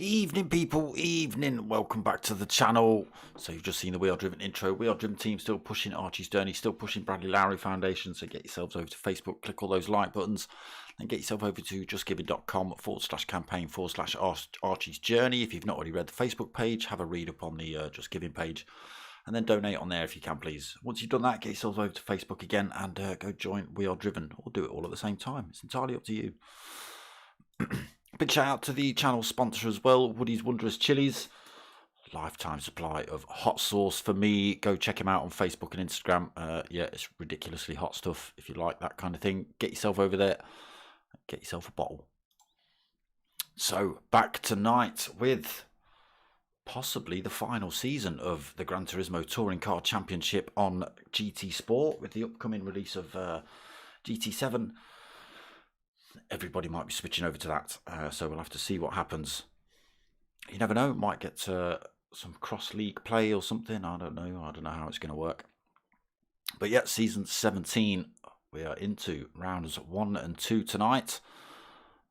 Evening people, evening, welcome back to the channel. So you've just seen the We Are Driven intro. We Are Driven team still pushing Archie's journey, still pushing Bradley Lowry Foundation. So get yourselves over to Facebook, click all those like buttons, and get yourself over to justgiving.com/campaign/Archie's journey. If you've not already read the Facebook page, have a read up on the Just Giving page, and then donate on there if you can, please. Once you've done that, get yourselves over to Facebook again and go join We Are Driven, or do it all at the same time. It's entirely up to you. Big shout out to the channel sponsor as well, Woody's Wondrous Chilies. Lifetime supply of hot sauce for me. Go check him out on Facebook and Instagram. Yeah, it's ridiculously hot stuff. If you like that kind of thing, get yourself over there. Get yourself a bottle. So, back tonight with possibly the final season of the Gran Turismo Touring Car Championship on GT Sport, with the upcoming release of GT7. Everybody might be switching over to that, so we'll have to see what happens. You never know, might get some cross-league play or something. I don't know how it's going to work. But yeah, season 17, we are into rounds 1 and 2 tonight,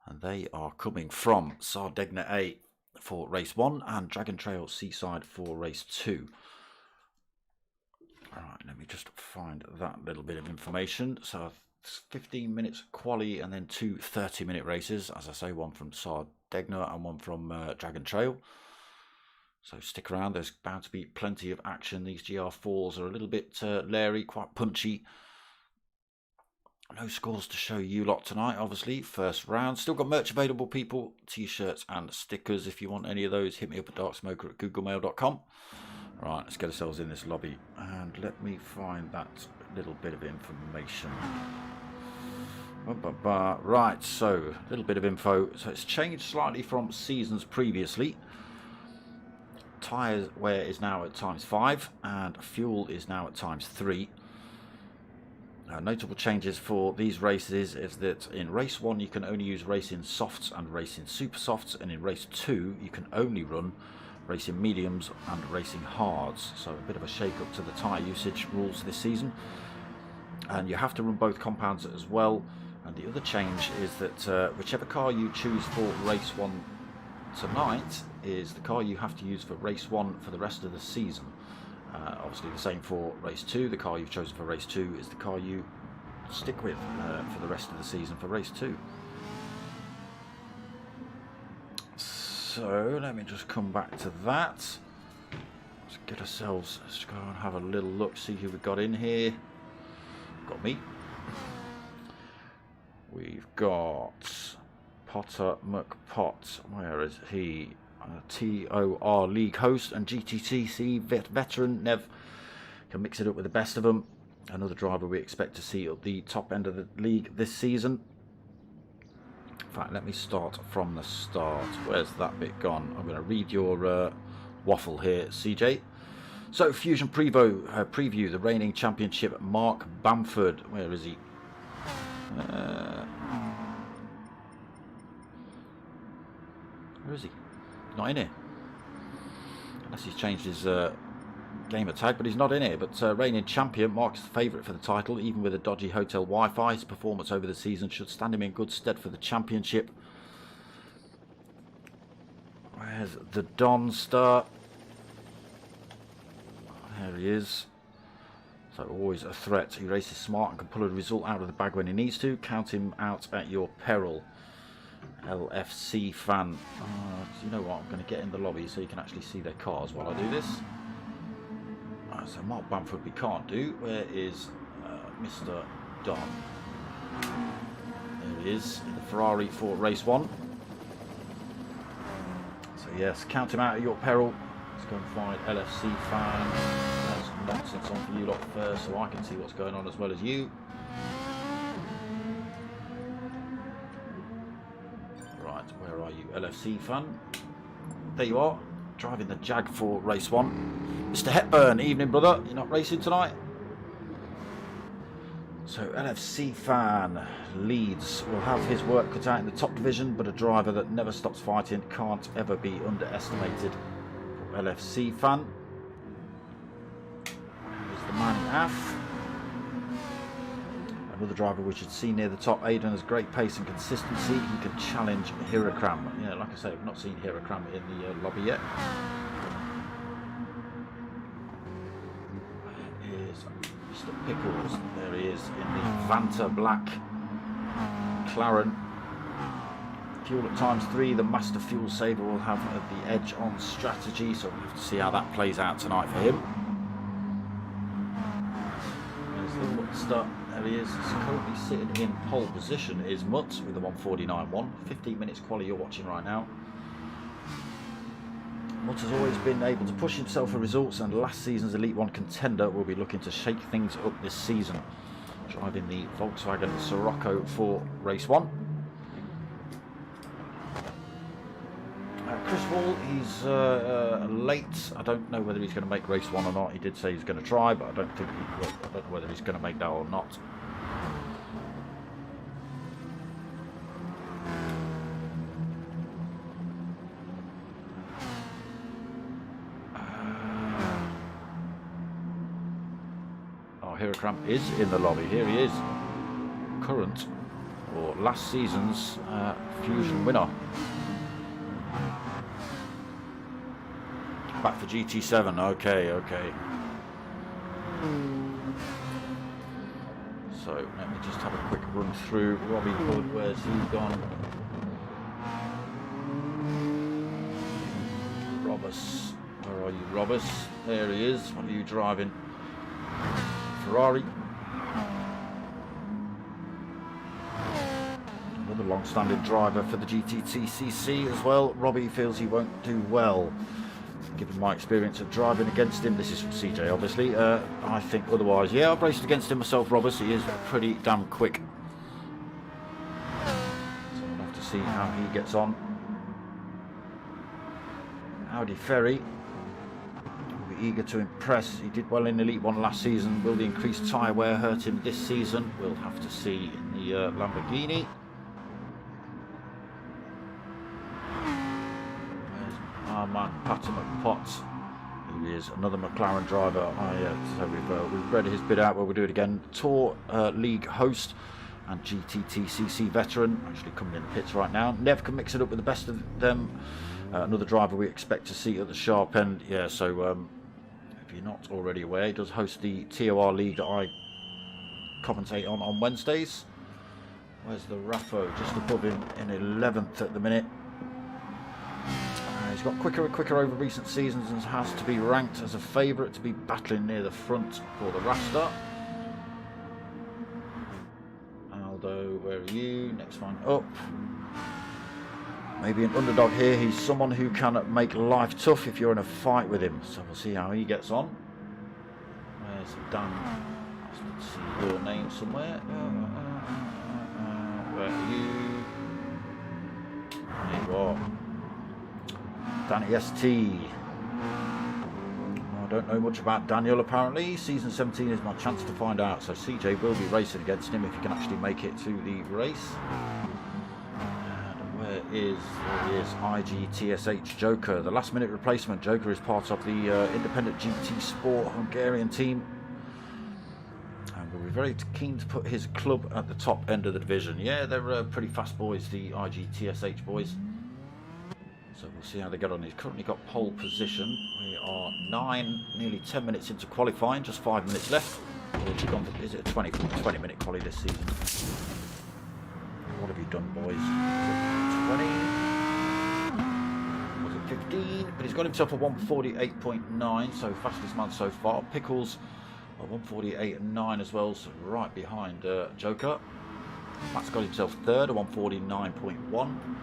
and they are coming from Sardegna A for race 1 and Dragon Trail Seaside for race 2. All right, let me just find that little bit of information. So 15 minutes quali and then 2 30-minute races, as I say, one from Sardegna and one from Dragon Trail. So stick around, there's bound to be plenty of action. These GR4s are a little bit leery, quite punchy. No scores to show you lot tonight, obviously. First round, still got merch available, people, t-shirts and stickers. If you want any of those, hit me up at darksmoker@googlemail.com. Right, let's get ourselves in this lobby and let me find that little bit of information. Right, so a little bit of info. So it's changed slightly from seasons previously. Tyre wear is now at ×5 and fuel is now at ×3. Notable changes for these races is that in race 1 you can only use racing softs and racing super softs, and in race 2 you can only run racing mediums and racing hards. So a bit of a shake up to the tyre usage rules this season, and you have to run both compounds as well. And the other change is that whichever car you choose for race 1 tonight is the car you have to use for race 1 for the rest of the season. Obviously the same for race 2. The car you've chosen for race 2 is the car you stick with for the rest of the season for race 2. So let me just come back to that. Let's get ourselves, let's go and have a little look, see who we've got in here. Got me. We've got Potter McPot. Where is he? TOR League host and GTCC veteran. Nev can mix it up with the best of them. Another driver we expect to see at the top end of the league this season. In fact, let me start from the start. Where's that bit gone? I'm going to read your waffle here, CJ. So, Fusion preview, the reigning championship, Mark Bamford. Where is he? Where is he? Not in here. Unless he's changed his gamer tag, but he's not in here. But reigning champion, Mark's the favourite for the title, even with a dodgy hotel Wi-Fi. His performance over the season should stand him in good stead for the championship. Where's the Don Star? There he is. So always a threat. He races smart and can pull a result out of the bag when he needs to. Count him out at your peril. LFC fan. You know what? I'm going to get in the lobby so you can actually see their cars while I do this. So Mark Bamford we can't do. Where is Mr. Don? There he is, in the Ferrari for race 1. So yes, count him out at your peril. Let's go and find LFC fan. There's nonsense on for you lot first so I can see what's going on as well as you. Right, where are you, LFC fan? There you are, driving the Jag for race 1. Mr. Hepburn, evening brother, you're not racing tonight? So LFC fan leads will have his work cut out in the top division, but a driver that never stops fighting can't ever be underestimated. LFC fan. There's the man in AF. Another driver we should see near the top. Aidan has great pace and consistency. He can challenge Hirakram. Yeah, like I say, we've not seen Hirakram in the lobby yet. Here's Mr. Pickles. There he is in the Vanta Black McLaren. Fuel at ×3. The Master Fuel Saver will have the edge on strategy, so we'll have to see how that plays out tonight for him. There's the Mutster. There he is. He's currently sitting in pole position. Is Mutt with the 1:49.1. 15 minutes quali you're watching right now. Mutt has always been able to push himself for results, and last season's Elite One contender will be looking to shake things up this season. Driving the Volkswagen Scirocco for race 1. Chris Wall, he's late. I don't know whether he's going to make race 1 or not. He did say he's going to try, but I don't think he will. I don't know whether he's going to make that or not. Hirakram is in the lobby. Here he is, current or last season's Fusion winner. Back for GT7. Okay. So let me just have a quick run through. Robbie Hood, where's he gone? Robus, where are you, Robus? There he is. What are you driving? Ferrari. Another long-standing driver for the GTTCC as well. Robbie feels he won't do well. Given my experience of driving against him, this is from CJ obviously, I think otherwise. Yeah, I've raced against him myself, Robert. He is pretty damn quick. So we'll have to see how he gets on. Audi Ferry will be eager to impress. He did well in Elite One last season. Will the increased tyre wear hurt him this season? We'll have to see in the Lamborghini. Man, Patter McPott, who is another McLaren driver. So we've read his bid out, where we'll do it again. Tour League host and GTTCC veteran, actually coming in the pits right now. Nev can mix it up with the best of them. Another driver we expect to see at the sharp end. Yeah, so if you're not already aware, he does host the TOR League that I commentate on Wednesdays. Where's the Raffo? Just above him in 11th at the minute. He's got quicker and quicker over recent seasons and has to be ranked as a favourite to be battling near the front for the Rasta. Aldo, where are you? Next one up. Maybe an underdog here. He's someone who can make life tough if you're in a fight with him. So we'll see how he gets on. Where's Dan? Let's see your name somewhere. Where are you? There you are. Danny ST. I don't know much about Daniel apparently. Season 17 is my chance to find out. So CJ will be racing against him if he can actually make it to the race. And where is IGTSH Joker, the last minute replacement. Joker is part of the independent GT Sport Hungarian team. And we'll be very keen to put his club at the top end of the division. Yeah, they're pretty fast boys, the IGTSH boys. So we'll see how they get on. He's currently got pole position. We are nearly 10 minutes into qualifying, just 5 minutes left. Is it a 20-minute quali this season? What have you done, boys? Was it 20? Was it 15? But he's got himself a 1:48.9, so fastest man so far. Pickles a 1:48.9 as well, so right behind Joker. Matt's got himself third, a 1:49.1.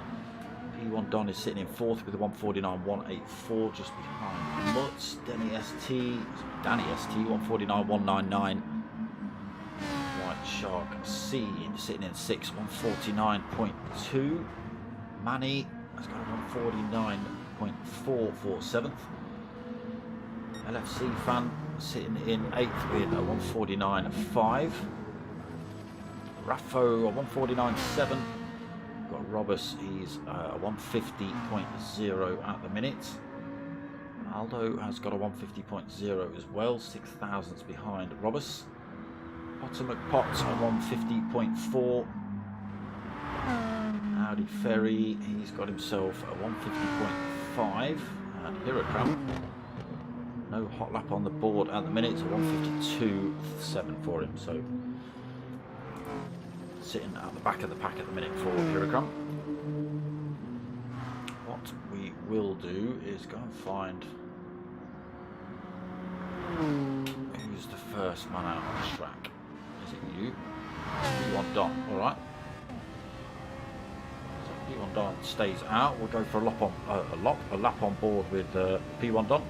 P1 Don is sitting in fourth with a 1:49.184, just behind Mutz. Danny ST 1:49.199. White Shark C sitting in sixth, 1:49.2. Manny has got a 1:49.4 for seventh. LFC fan sitting in eighth with a 1:49.5. Raffo a 1:49.7. Got Robus, he's a 1:50.0 at the minute. Aldo has got a 1:50.0 as well, 6 thousandths behind Robus. Potter McPotts on 150.4. Audi Ferry, he's got himself a 150.5. And Hirakram, no hot lap on the board at the minute. It's a 152.7 for him. So sitting at the back of the pack at the minute for Hirakram. What we will do is go and find who's the first man out on the track. Is it you? P1 Don, alright. So P1 Don stays out. We'll go for a lap on board with P1 Don.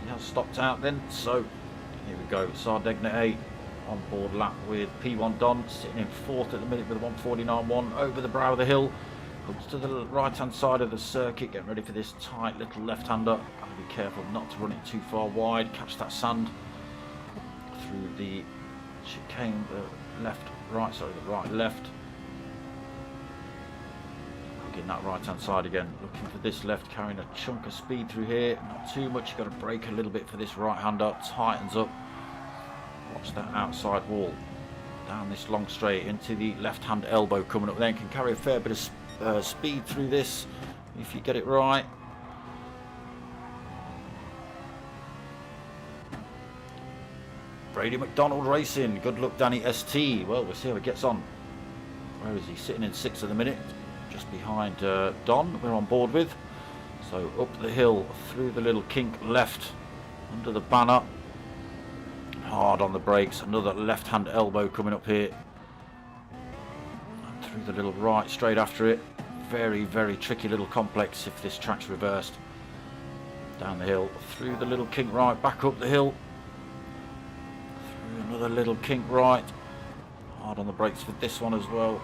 He has stopped out then, so here we go. Sardegna 8 on board lap with P1 Don, sitting in 4th at the minute with a 149.1 over the brow of the hill. Comes to the right hand side of the circuit, getting ready for this tight little left hander. Got to be careful not to run it too far wide, catch that sand through the chicane, the right left. Getting that right hand side again, looking for this left, carrying a chunk of speed through here, not too much. You've got to brake a little bit for this right hander, tightens up. Watch that outside wall, down this long straight into the left hand elbow coming up, then can carry a fair bit of speed through this if you get it right. Brady McDonald Racing, good luck Danny ST. Well, we'll see how he gets on. Where is he? Sitting in 6th at the minute, just behind Don, we're on board with. So up the hill, through the little kink left, under the banner, hard on the brakes, another left hand elbow coming up here. And through the little right, straight after it. Very, very tricky little complex if this track's reversed. Down the hill, through the little kink right, back up the hill. Through another little kink right. Hard on the brakes for this one as well.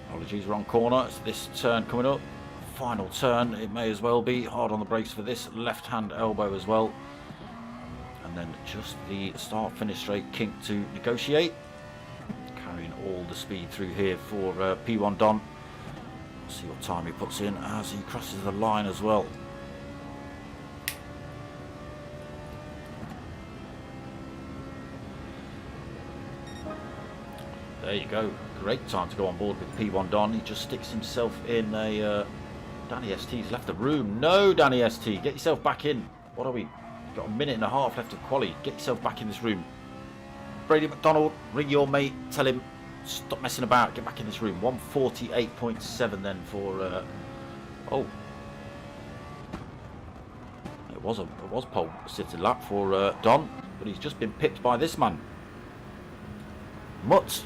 Apologies, wrong corner. It's this turn coming up. Final turn, it may as well be. Hard on the brakes for this left hand elbow as well. And then just the start finish straight kink to negotiate. Carrying all the speed through here for P1 Don. See what time he puts in as he crosses the line as well. There you go. Great time to go on board with P1 Don. He just sticks himself in a... Danny ST's left the room. No, Danny ST, get yourself back in. What are we? Got a minute and a half left of quali. Get yourself back in this room. Brady McDonald, ring your mate. Tell him, stop messing about. Get back in this room. 148.7 then for... oh. It was pole sitting lap for Don. But he's just been pipped by this man. Mutt.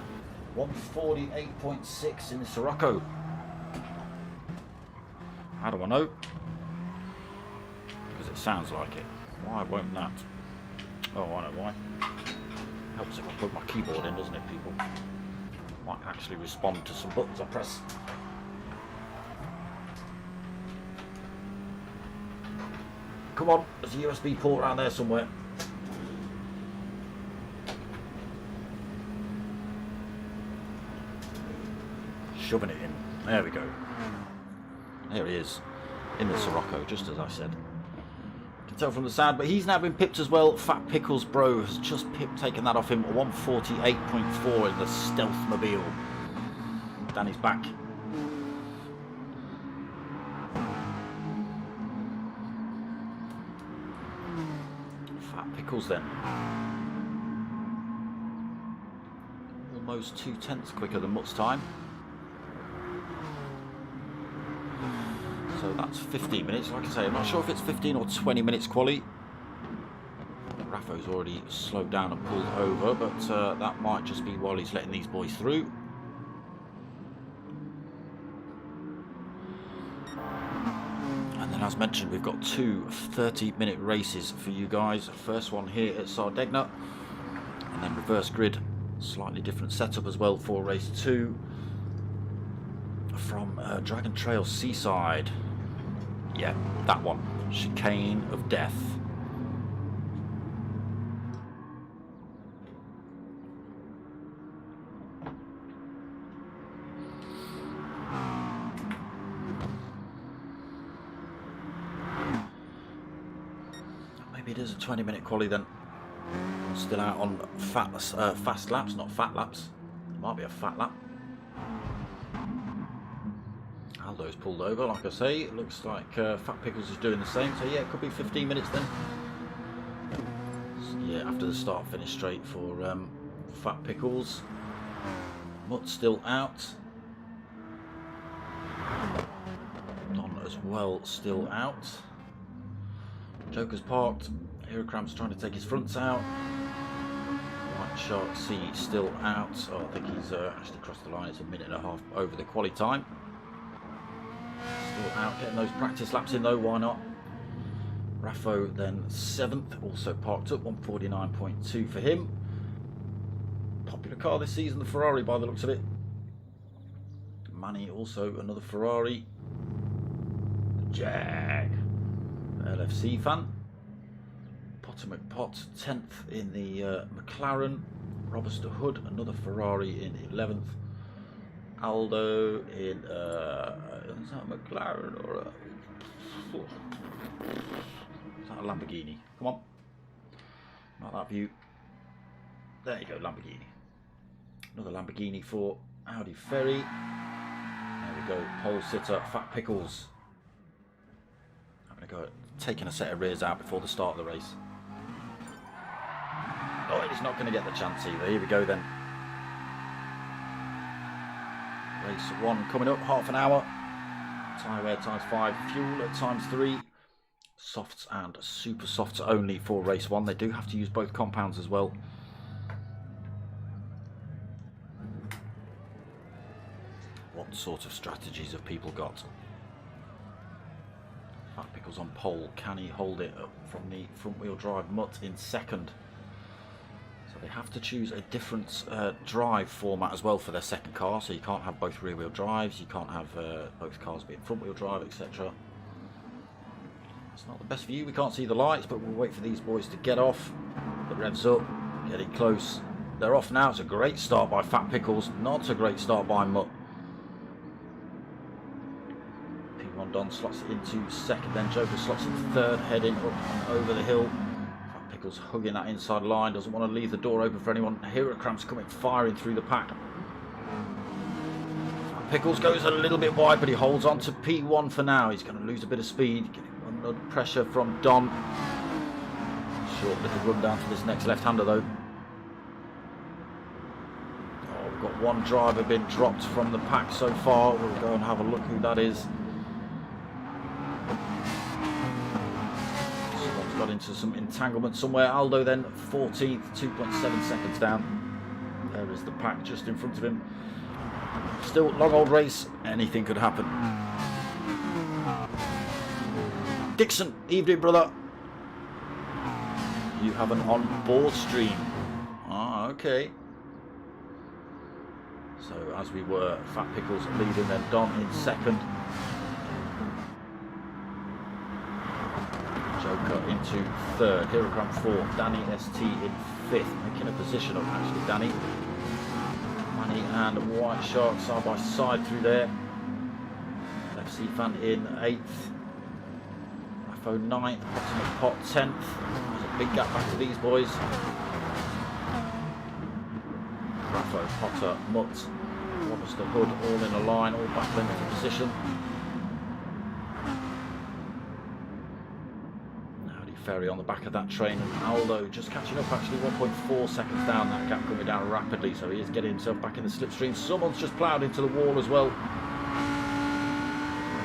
148.6 in the Sirocco. How do I know? Because it sounds like it. Why won't that? Oh, I know why. Helps if I plug my keyboard in, doesn't it, people? Might actually respond to some buttons I press. Come on, there's a USB port around there somewhere. Shoving it in. There we go. There he is. In the Sirocco, just as I said. You can tell from the sound, but he's now been pipped as well. Fat Pickles Bro has just taken that off him. 148.4 in the Stealth Mobile. Danny's back. Fat Pickles then. Almost 2/10 quicker than Mutt's time. So that's 15 minutes. Like I say, I'm not sure if it's 15 or 20 minutes quali. Raffo's already slowed down and pulled over, but that might just be while he's letting these boys through. And then, as mentioned, we've got two 30-minute races for you guys. First one here at Sardegna, and then reverse grid. Slightly different setup as well for race 2 from Dragon Trail Seaside. Yeah, that one. Chicane of Death. Maybe it is a 20-minute quali then. We'll still out on fast laps, not fat laps. It might be a fat lap. Aldo's pulled over, like I say. It looks like Fat Pickles is doing the same. So yeah, it could be 15 minutes then. So, yeah, after the start finish straight for Fat Pickles. Mutt's still out. Don as well still out. Joker's parked. Herocramp's trying to take his fronts out. White Shark C still out. Oh, I think he's actually crossed the line. It's a minute and a half over the quali time. Still out, getting those practice laps in though, why not? Raffo then 7th, also parked up, 149.2 for him. Popular car this season, the Ferrari by the looks of it. Manny also another Ferrari. The Jag, LFC fan. Potter McPott 10th in the McLaren. Robuster Hood, another Ferrari in 11th. Aldo in is that a McLaren or a is that a Lamborghini? Come on, not that view. There you go, Lamborghini. Another Lamborghini for Audi Ferry. There we go, pole sitter Fat Pickles. I'm going to go taking a set of rears out before the start of the race. Oh, he's not going to get the chance either. Here we go then. Race 1 coming up, half an hour. Tyre wear times 5, fuel at times 3. Softs and super softs only for race 1. They do have to use both compounds as well. What sort of strategies have people got? Fat Pickles on pole. Can he hold it up from the front wheel drive? Mutt in 2nd. So they have to choose a different drive format as well for their second car. So you can't have both rear wheel drives. You can't have both cars being front wheel drive, etc. It's not the best view. We can't see the lights, but we'll wait for these boys to get off. The revs up, getting close. They're off now. It's a great start by Fat Pickles. Not a great start by Mutt. P1 Don slots it into 2nd, then Joker slots in 3rd, heading up and over the hill. Fat Pickles hugging that inside line, doesn't want to leave the door open for anyone. Herocramp's coming firing through the pack. Fat Pickles goes a little bit wide, but he holds on to P1 for now. He's going to lose a bit of speed, getting under pressure from Don. Short little run down to this next left-hander though. Oh, we've got one driver been dropped from the pack so far. We'll go and have a look who that is. Someone's got into some entanglement somewhere. Aldo then 14th, 2.7 seconds down. There is the pack just in front of him. Still long old race, anything could happen. Dixon, evening brother. You have an on-board stream. Ah, okay. So as we were, Fat Pickles leading, then Don in 2nd. Joker into 3rd. Herocramp 4th. Danny ST in 5th. Making a position of actually Danny. Manny and White Shark side by side through there. FC fan in 8th. Raffo 9th. Ultimate Pot 10th. There's a big gap back to these boys. Raffo, Potter, Mutt, Robuster Hood all in a line, all battling for position. Audi Ferry on the back of that train, and Aldo just catching up actually, 1.4 seconds down, that gap coming down rapidly, so he is getting himself back in the slipstream. Someone's just ploughed into the wall as well.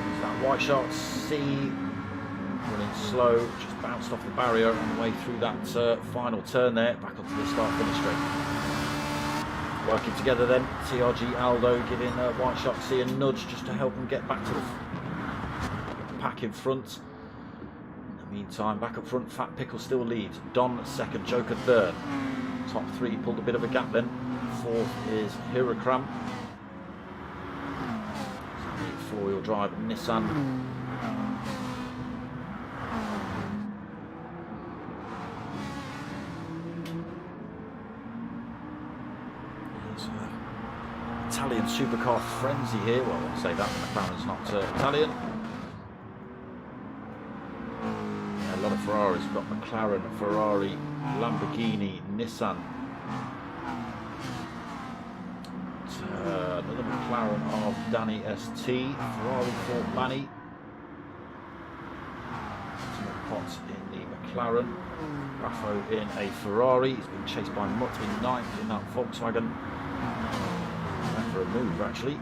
There's that White Shark C running slow, just bounced off the barrier on the way through that final turn there, back onto the start-finish straight. Working together then, TRG Aldo giving White Shark C a nudge just to help him get back to the pack in front. In the meantime, back up front, Fat Pickle still leads. Don 2nd, Joker 3rd. Top 3 pulled a bit of a gap then. 4th is Herocramp. 4-wheel drive Nissan. Italian supercar frenzy here. Well, I'll say that McLaren's not Italian. Yeah, a lot of Ferraris. We've got McLaren, Ferrari, Lamborghini, Nissan. Another McLaren of Danny ST. Ferrari for Manny. Potts in the McLaren. Raffo in a Ferrari. He's been chased by Mutt in 9th in that Volkswagen. Went for a move actually.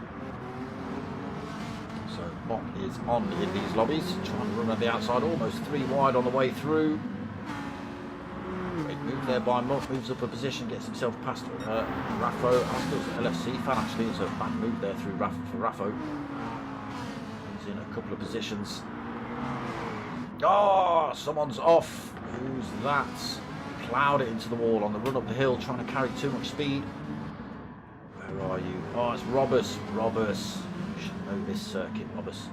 So Mott is on in these lobbies, trying to run around the outside, almost 3 wide on the way through. Great move there by Mutt, moves up a position, gets himself past Raffo. As does LFC fan actually. It's a bad move there through Raffo. He's in a couple of positions. Oh, someone's off. Who's that? Ploughed it into the wall on the run up the hill, trying to carry too much speed. Where are you? Oh, it's Roberts. Roberts. You should know this circuit, Roberts.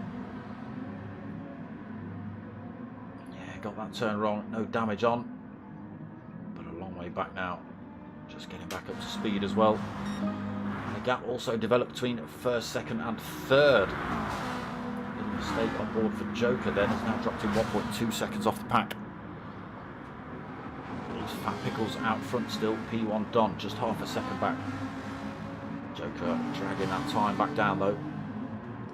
Yeah, got that turn wrong. No damage on. But a long way back now. Just getting back up to speed as well. And a gap also developed between first, second and third. Mistake on board for Joker then, has now dropped to 1.2 seconds off the pack. These Fat Pickles out front still, P1 Don just half a second back. Joker dragging that time back down though.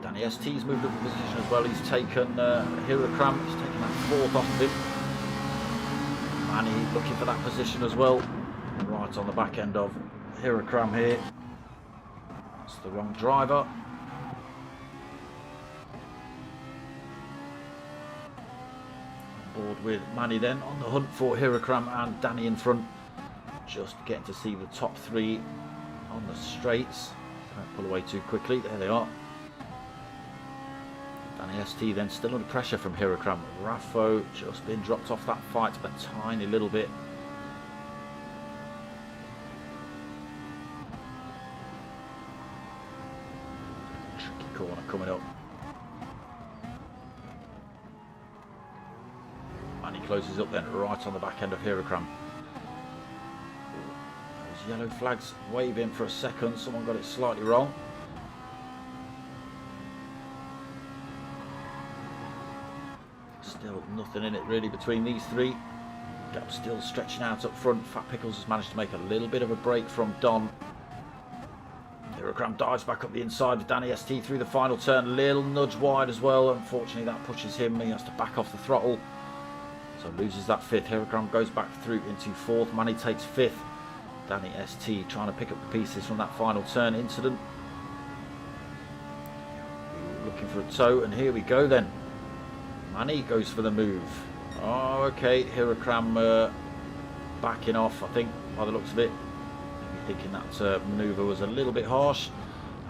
Danny ST's moved up the position as well. He's taken Hirakram, he's taken that 4th off of him. Manny looking for that position as well. Right on the back end of Hirakram here. That's the wrong driver. Board with Manny then on the hunt for Hirakram and Danny in front. Just getting to see the top 3 on the straights. Don't pull away too quickly. There they are. Danny ST then still under pressure from Hirakram. Raffo just been dropped off that fight a tiny little bit. Tricky corner coming up. And he closes up then right on the back end of Hirakram. Those yellow flags waving for a second. Someone got it slightly wrong. Still nothing in it really between these 3. Gap still stretching out up front. Fat Pickles has managed to make a little bit of a break from Don. Hirakram dives back up the inside with Danny ST through the final turn. Little nudge wide as well. Unfortunately that pushes him. He has to back off the throttle. So loses that 5th. Hirakram goes back through into 4th. Manny takes 5th. Danny ST trying to pick up the pieces from that final turn incident. Looking for a tow, and here we go then. Manny goes for the move. Oh, okay. Hirakram backing off, I think, by the looks of it. Maybe thinking that manoeuvre was a little bit harsh.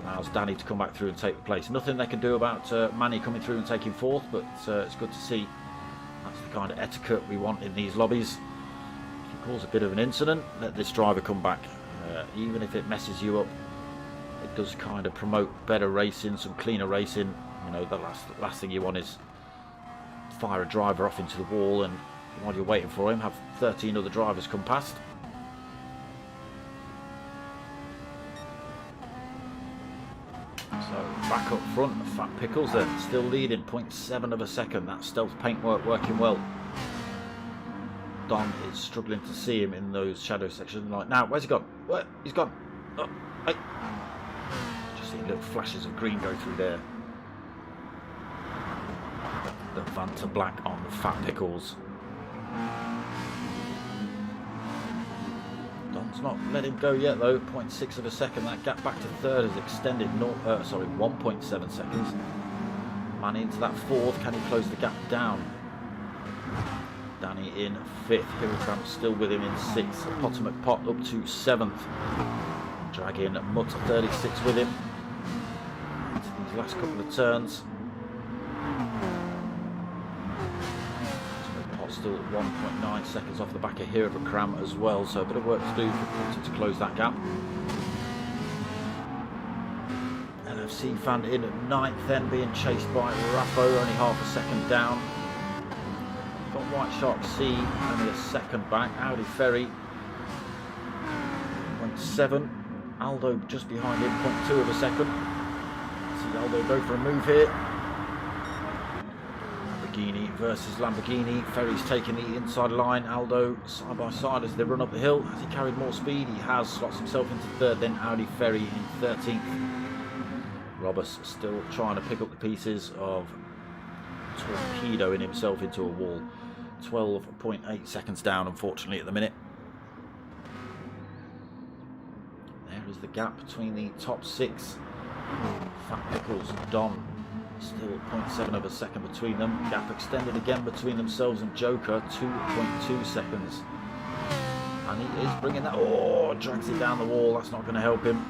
Allows Danny to come back through and take the place. Nothing they can do about Manny coming through and taking 4th, but it's good to see. That's the kind of etiquette we want in these lobbies. If you cause a bit of an incident, let this driver come back. Even if it messes you up, it does kind of promote better racing, some cleaner racing. You know, the last thing you want is fire a driver off into the wall and while you're waiting for him, have 13 other drivers come past. So back up front, the Fat Pickles then, still leading 0.7 of a second. That stealth paintwork working well. Don is struggling to see him in those shadow sections. Like, now, where's he gone? Where? He's gone. Oh, hey. Just see little flashes of green go through there. The Vanta Black on the Fat Pickles. Don's not let him go yet though. 0.6 of a second. That gap back to 3rd has extended 1.7 seconds. Manny into that 4th. Can he close the gap down? Danny in 5th. Hirakram still with him in 6th. Potomac Pot up to 7th. Dragging Mutt 36 with him. Into these last couple of turns. Still 1.9 seconds off the back of Hirakram as well, so a bit of work to do to close that gap. LFC fan in at 9th, then being chased by Raffo, only half a second down. Got White Shark C only a second back. Audi Ferry 0.7. Aldo just behind him, 0.2 of a second. See Aldo go for a move here. Lamborghini versus Lamborghini. Ferry's taking the inside line. Aldo side by side as they run up the hill. Has he carried more speed? He has. Slots himself into third. Then Audi Ferry in 13th. Roberts still trying to pick up the pieces of torpedoing himself into a wall. 12.8 seconds down, unfortunately, at the minute. There is the gap between the top 6. Fat Pickles and Don. Still 0.7 of a second between them. Gap extended again between themselves and Joker. 2.2 seconds. And he is bringing that. Oh, drags it down the wall. That's not going to help him.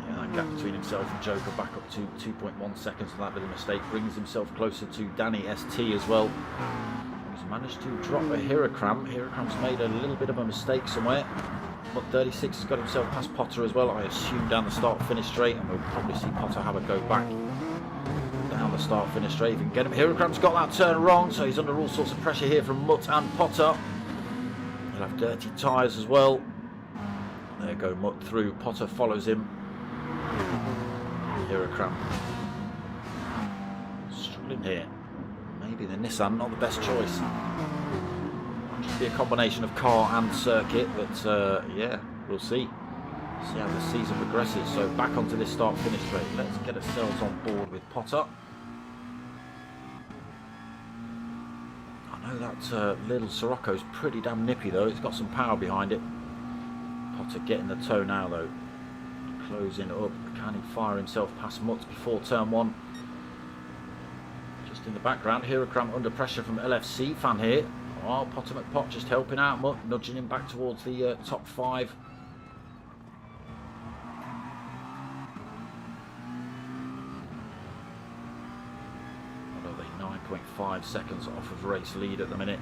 Yeah, that gap between himself and Joker back up to 2.1 seconds for that little mistake. Brings himself closer to Danny ST as well. He's managed to drop a Hirokram. Hirokram's made a little bit of a mistake somewhere. But 36 has got himself past Potter as well, I assume, down the start-finish straight, and we'll probably see Potter have a go back down the start-finish straight if he can get him. Hirokram's got that turn wrong, so he's under all sorts of pressure here from Mutt and Potter. He'll have dirty tyres as well. There go Mutt through, Potter follows him. Hirokram struggling here. Maybe the Nissan, not the best choice. Just be a combination of car and circuit, but yeah, we'll see how the season progresses. So back onto this start finish straight. Let's get ourselves on board with Potter. I know that little Sirocco's pretty damn nippy though. It's got some power behind it. Potter getting the toe now though, closing up. Can he fire himself past Mutt before turn 1? Just in the background, Hirokram under pressure from LFC fan here. Oh, Potter McPot just helping out Mutt, nudging him back towards the top 5. What are they? 9.5 seconds off of race lead at the minute.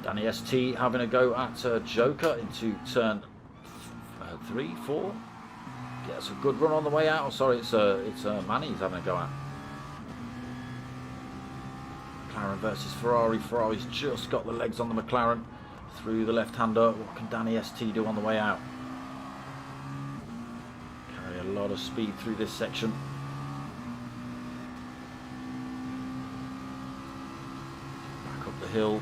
Danny ST having a go at Joker into turn 3, 4. Gets a good run on the way out. Oh, sorry, it's Manny he's having a go at. McLaren versus Ferrari. Ferrari's just got the legs on the McLaren through the left-hander. What can Danny ST do on the way out? Carry a lot of speed through this section. Back up the hill.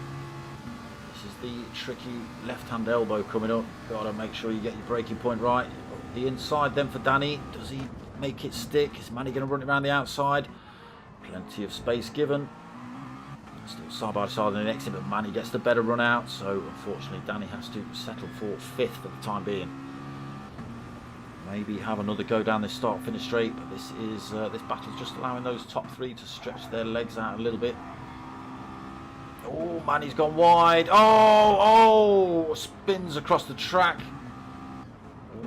This is the tricky left-hand elbow coming up. Got to make sure you get your braking point right. The inside then for Danny. Does he make it stick? Is Manny going to run it around the outside? Plenty of space given. Still side by side in the exit, but Manny gets the better run out, so unfortunately Danny has to settle for 5th for the time being. Maybe have another go down this start finish straight, but this battle's just allowing those top 3 to stretch their legs out a little bit. Oh, Manny's gone wide. Oh, spins across the track.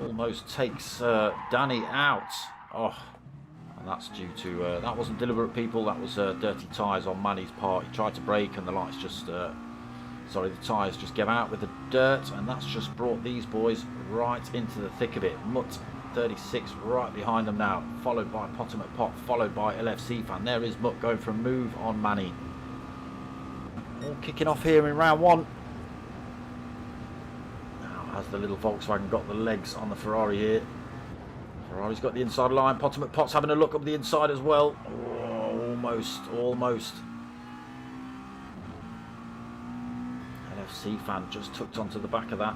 Almost takes Danny out. Oh. And that's due to, that wasn't deliberate, people, that was dirty tyres on Manny's part. He tried to brake and the lights just, the tyres just gave out with the dirt, and that's just brought these boys right into the thick of it. Mutt, 36, right behind them now, followed by Potter McPot, followed by LFC fan. There is Mutt going for a move on Manny. All kicking off here in round 1. Now, has the little Volkswagen got the legs on the Ferrari here? Ferrari's got the inside line. Potter McPot's having a look up the inside as well. Oh, almost. LFC fan just tucked onto the back of that.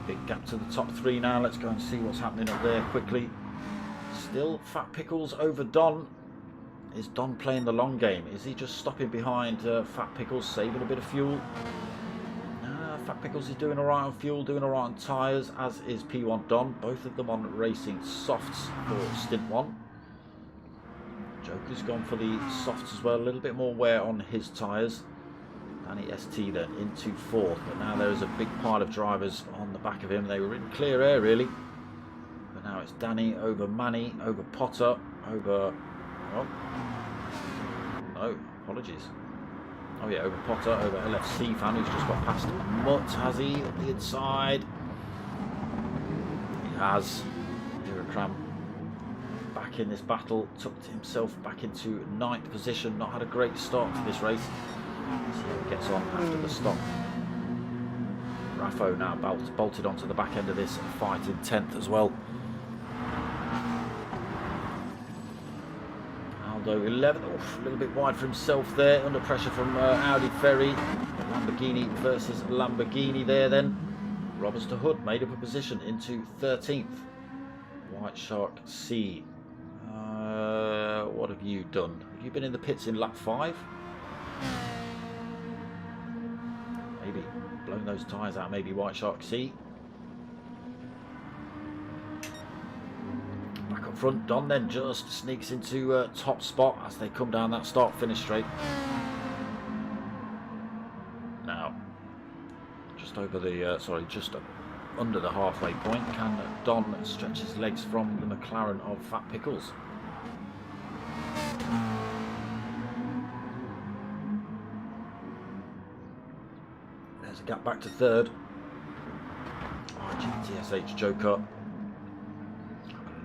Big gap to the top 3 now. Let's go and see what's happening up there quickly. Still Fat Pickles over Don. Is Don playing the long game? Is he just stopping behind Fat Pickles, saving a bit of fuel? Fat Pickles is doing alright on fuel, doing alright on tyres, as is P1 Don. Both of them on racing softs for stint 1. Joker's gone for the softs as well, a little bit more wear on his tyres. Danny ST then into 4th, but now there is a big pile of drivers on the back of him. They were in clear air really. But now it's Danny over Manny, over Potter, over... Oh, no, apologies. Oh yeah, over Potter, over LFC fan, who's just got past Mutt, has he, on the inside? He has. Hirokram back in this battle, tucked himself back into 9th position, not had a great start to this race. Let's see how he gets on after the stop. Raffo now bolted onto the back end of this fight in 10th as well. Aldo 11th, a little bit wide for himself there, under pressure from Audi Ferry. Lamborghini versus Lamborghini there then. Roberts to Hood made up a position into 13th. White Shark C. What have you done? Have you been in the pits in lap 5? Maybe blown those tyres out, maybe White Shark C. Back up front, Don then just sneaks into top spot as they come down that start-finish straight. Now, just over the, just under the halfway point, can Don stretch his legs from the McLaren of Fat Pickles? There's a gap back to third. GTSH Joker.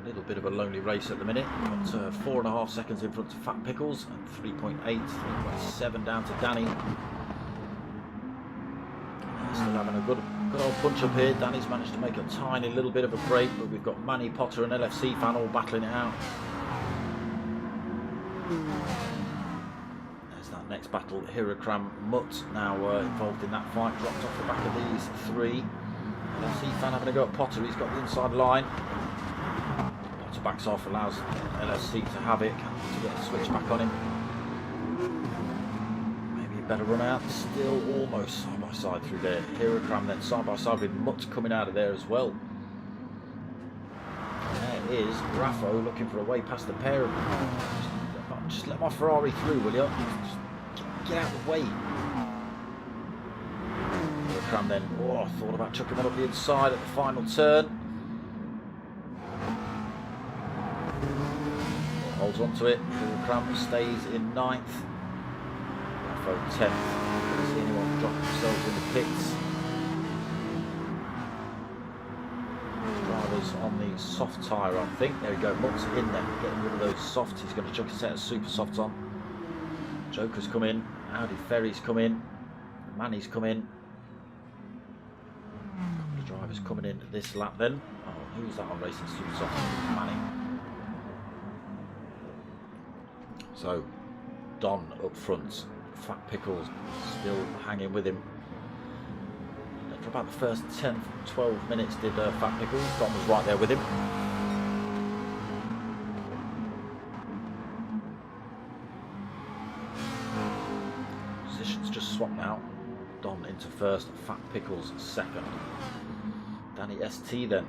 A little bit of a lonely race at the minute. Got 4.5 seconds in front of Fat Pickles and 3.8, 3.7 down to Danny. Still having a good old punch up here. Danny's managed to make a tiny little bit of a break, but we've got Manny Potter and LFC fan all battling it out. There's that next battle. Hirakram Mutt now involved in that fight, dropped off the back of these three. LFC fan having a go at Potter. He's got the inside line. Potter backs off, allows LFC to have it, to get a switch back on him. Better run out, still almost side by side through there. Hirakram then side by side with Mutt coming out of there as well. And there is Raffo looking for a way past the pair of them. Just let my Ferrari through, will you? Just get out of the way. Hirakram then, thought about chucking one up the inside at the final turn. Holds on to it. Hirakram stays in 9th. 10th. Don't see anyone drop themselves in the pits. Drivers on the soft tyre, I think. There we go. Mutt's in there, getting rid of those softs. He's going to chuck a set of super softs on. Joker's come in. Audi Ferry's come in. Manny's come in. A couple of drivers coming in this lap then. Oh, who's that on racing super softs? Manny. So, Don up front. Fat Pickles still hanging with him. For about the first 10-12 minutes did Fat Pickles. Don was right there with him. Positions just swapped now. Don into first, Fat Pickles second. Danny ST then.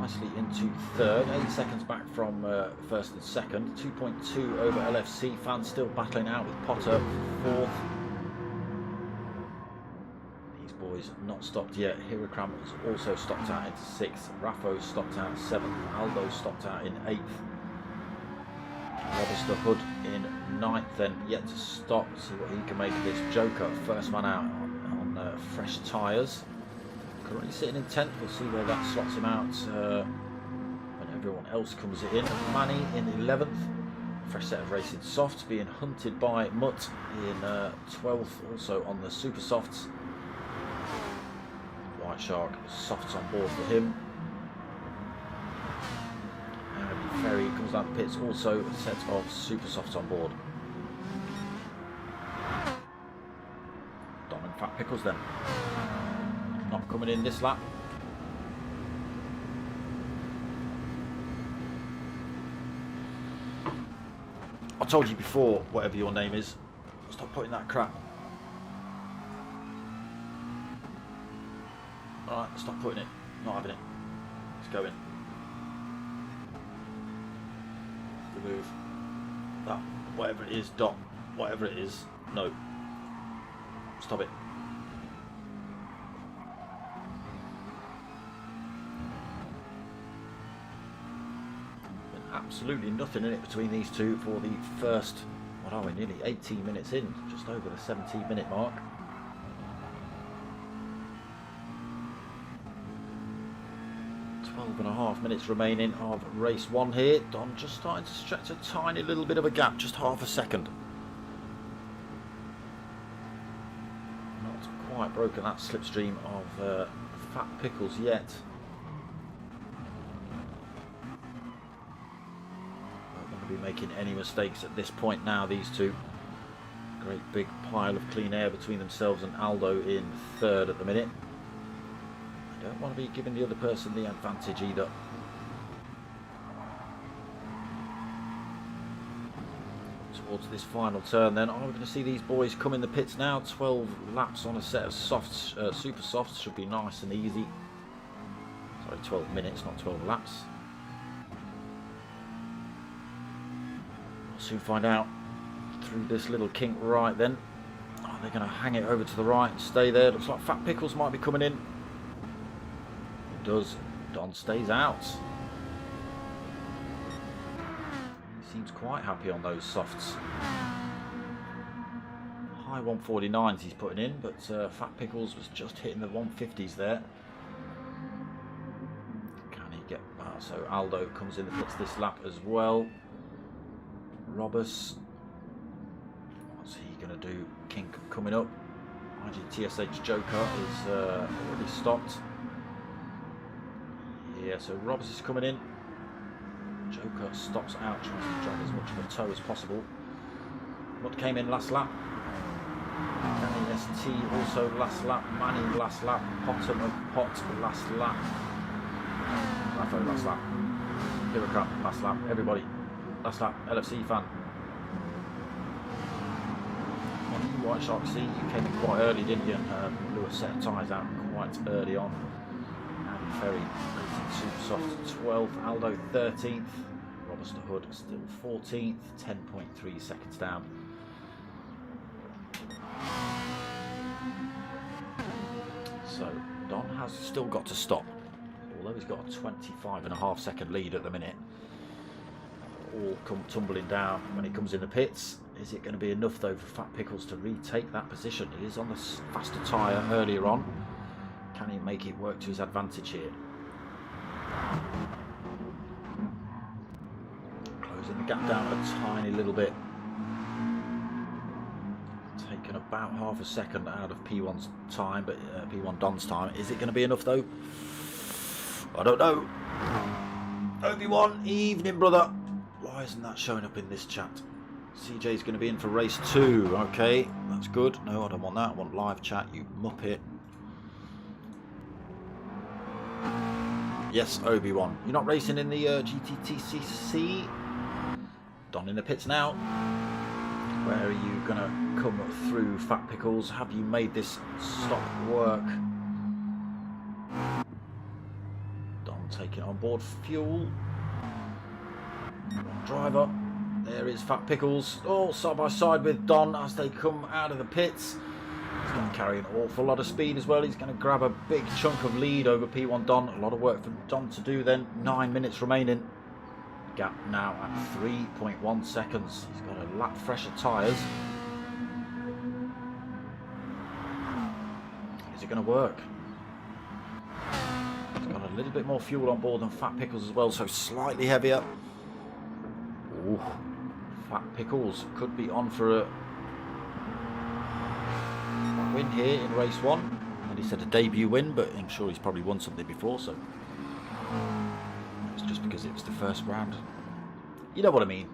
Nicely into third, 8 seconds back from first and second, 2.2 over LFC. Fans still battling out with Potter fourth. These boys not stopped yet. Hirakram has also stopped out into sixth. Raffo stopped out seventh. Aldo stopped out in eighth. Roberts the Hood in ninth, then yet to stop. See what he can make of this. Joker, first man out on fresh tyres. Currently sitting in 10th, we'll see where that slots him out when everyone else comes in. Manny in 11th, fresh set of racing softs, being hunted by Mutt in 12th, also on the super softs. White Shark softs on board for him. And Ferry comes down the pits, also a set of super softs on board. Dom and Fat Pickles then. Not coming in this lap. I told you before, whatever your name is, stop putting that crap. Alright, stop putting it. Not having it. It's going. Remove that, whatever it is, dot, whatever it is. No. Stop it. Absolutely nothing in it between these two for the first, what are we, nearly 18 minutes in, just over the 17-minute mark. And a half minutes remaining of race one here. Don just starting to stretch a tiny little bit of a gap, just half a second. Not quite broken that slipstream of Fat Pickles yet. be making any mistakes at this point now, these two. Great big pile of clean air between themselves and Aldo in third at the minute. I don't want to be giving the other person the advantage either. Towards this final turn then, we're going to see these boys come in the pits now. 12 laps on a set of softs, super softs, should be nice and easy. Sorry, 12 minutes, not 12 laps. We'll soon find out. Through this little kink right then. Oh, they're going to hang it over to the right and stay there. Looks like Fat Pickles might be coming in. It does. Don stays out. He seems quite happy on those softs. High 149s he's putting in, but Fat Pickles was just hitting the 150s there. Can he get... so Aldo comes in the pits this lap as well. Robus... what's he going to do? Kink coming up. IGTSH Joker is already stopped. Yeah, so Robus is coming in. Joker stops out, tries to drag as much of a toe as possible. What came in last lap? Danny ST also last lap. Manny last lap. Potter McPot last lap. Raffo last lap. Hiracup last lap. Everybody last lap. LFC fan. White Shark C, you came in quite early, didn't you? Lewis set tyres out quite early on. Andy Ferry super soft 12th, Aldo 13th, Robert Hood still 14th, 10.3 seconds down. So Don has still got to stop, although he's got a 25.5 second lead at the minute. All come tumbling down when he comes in the pits. Is it going to be enough though for Fat Pickles to retake that position? He is on the faster tyre earlier on. Can he make it work to his advantage here? Closing the gap down a tiny little bit. Taken about half a second out of P1's time, but P1 Don's time. Is it going to be enough though? I don't know. Obi-Wan, evening brother. Why isn't that showing up in this chat? CJ's going to be in for race 2. Okay, that's good. No, I don't want that. I want live chat, you muppet. Yes, Obi-Wan. You're not racing in the GTTCC? Don in the pits now. Where are you going to come through, Fat Pickles? Have you made this stop work? Don taking on board fuel. Driver. There is Fat Pickles, all side by side with Don as they come out of the pits. He's going to carry an awful lot of speed as well. He's going to grab a big chunk of lead over P1 Don. A lot of work for Don to do then. 9 minutes remaining. Gap now at 3.1 seconds. He's got a lap fresher tyres. Is it going to work? He's got a little bit more fuel on board than Fat Pickles as well, so slightly heavier. Ooh. Fat Pickles could be on for a win here in race 1. And he said a debut win, but I'm sure he's probably won something before, so it's just because it was the first round. You know what I mean.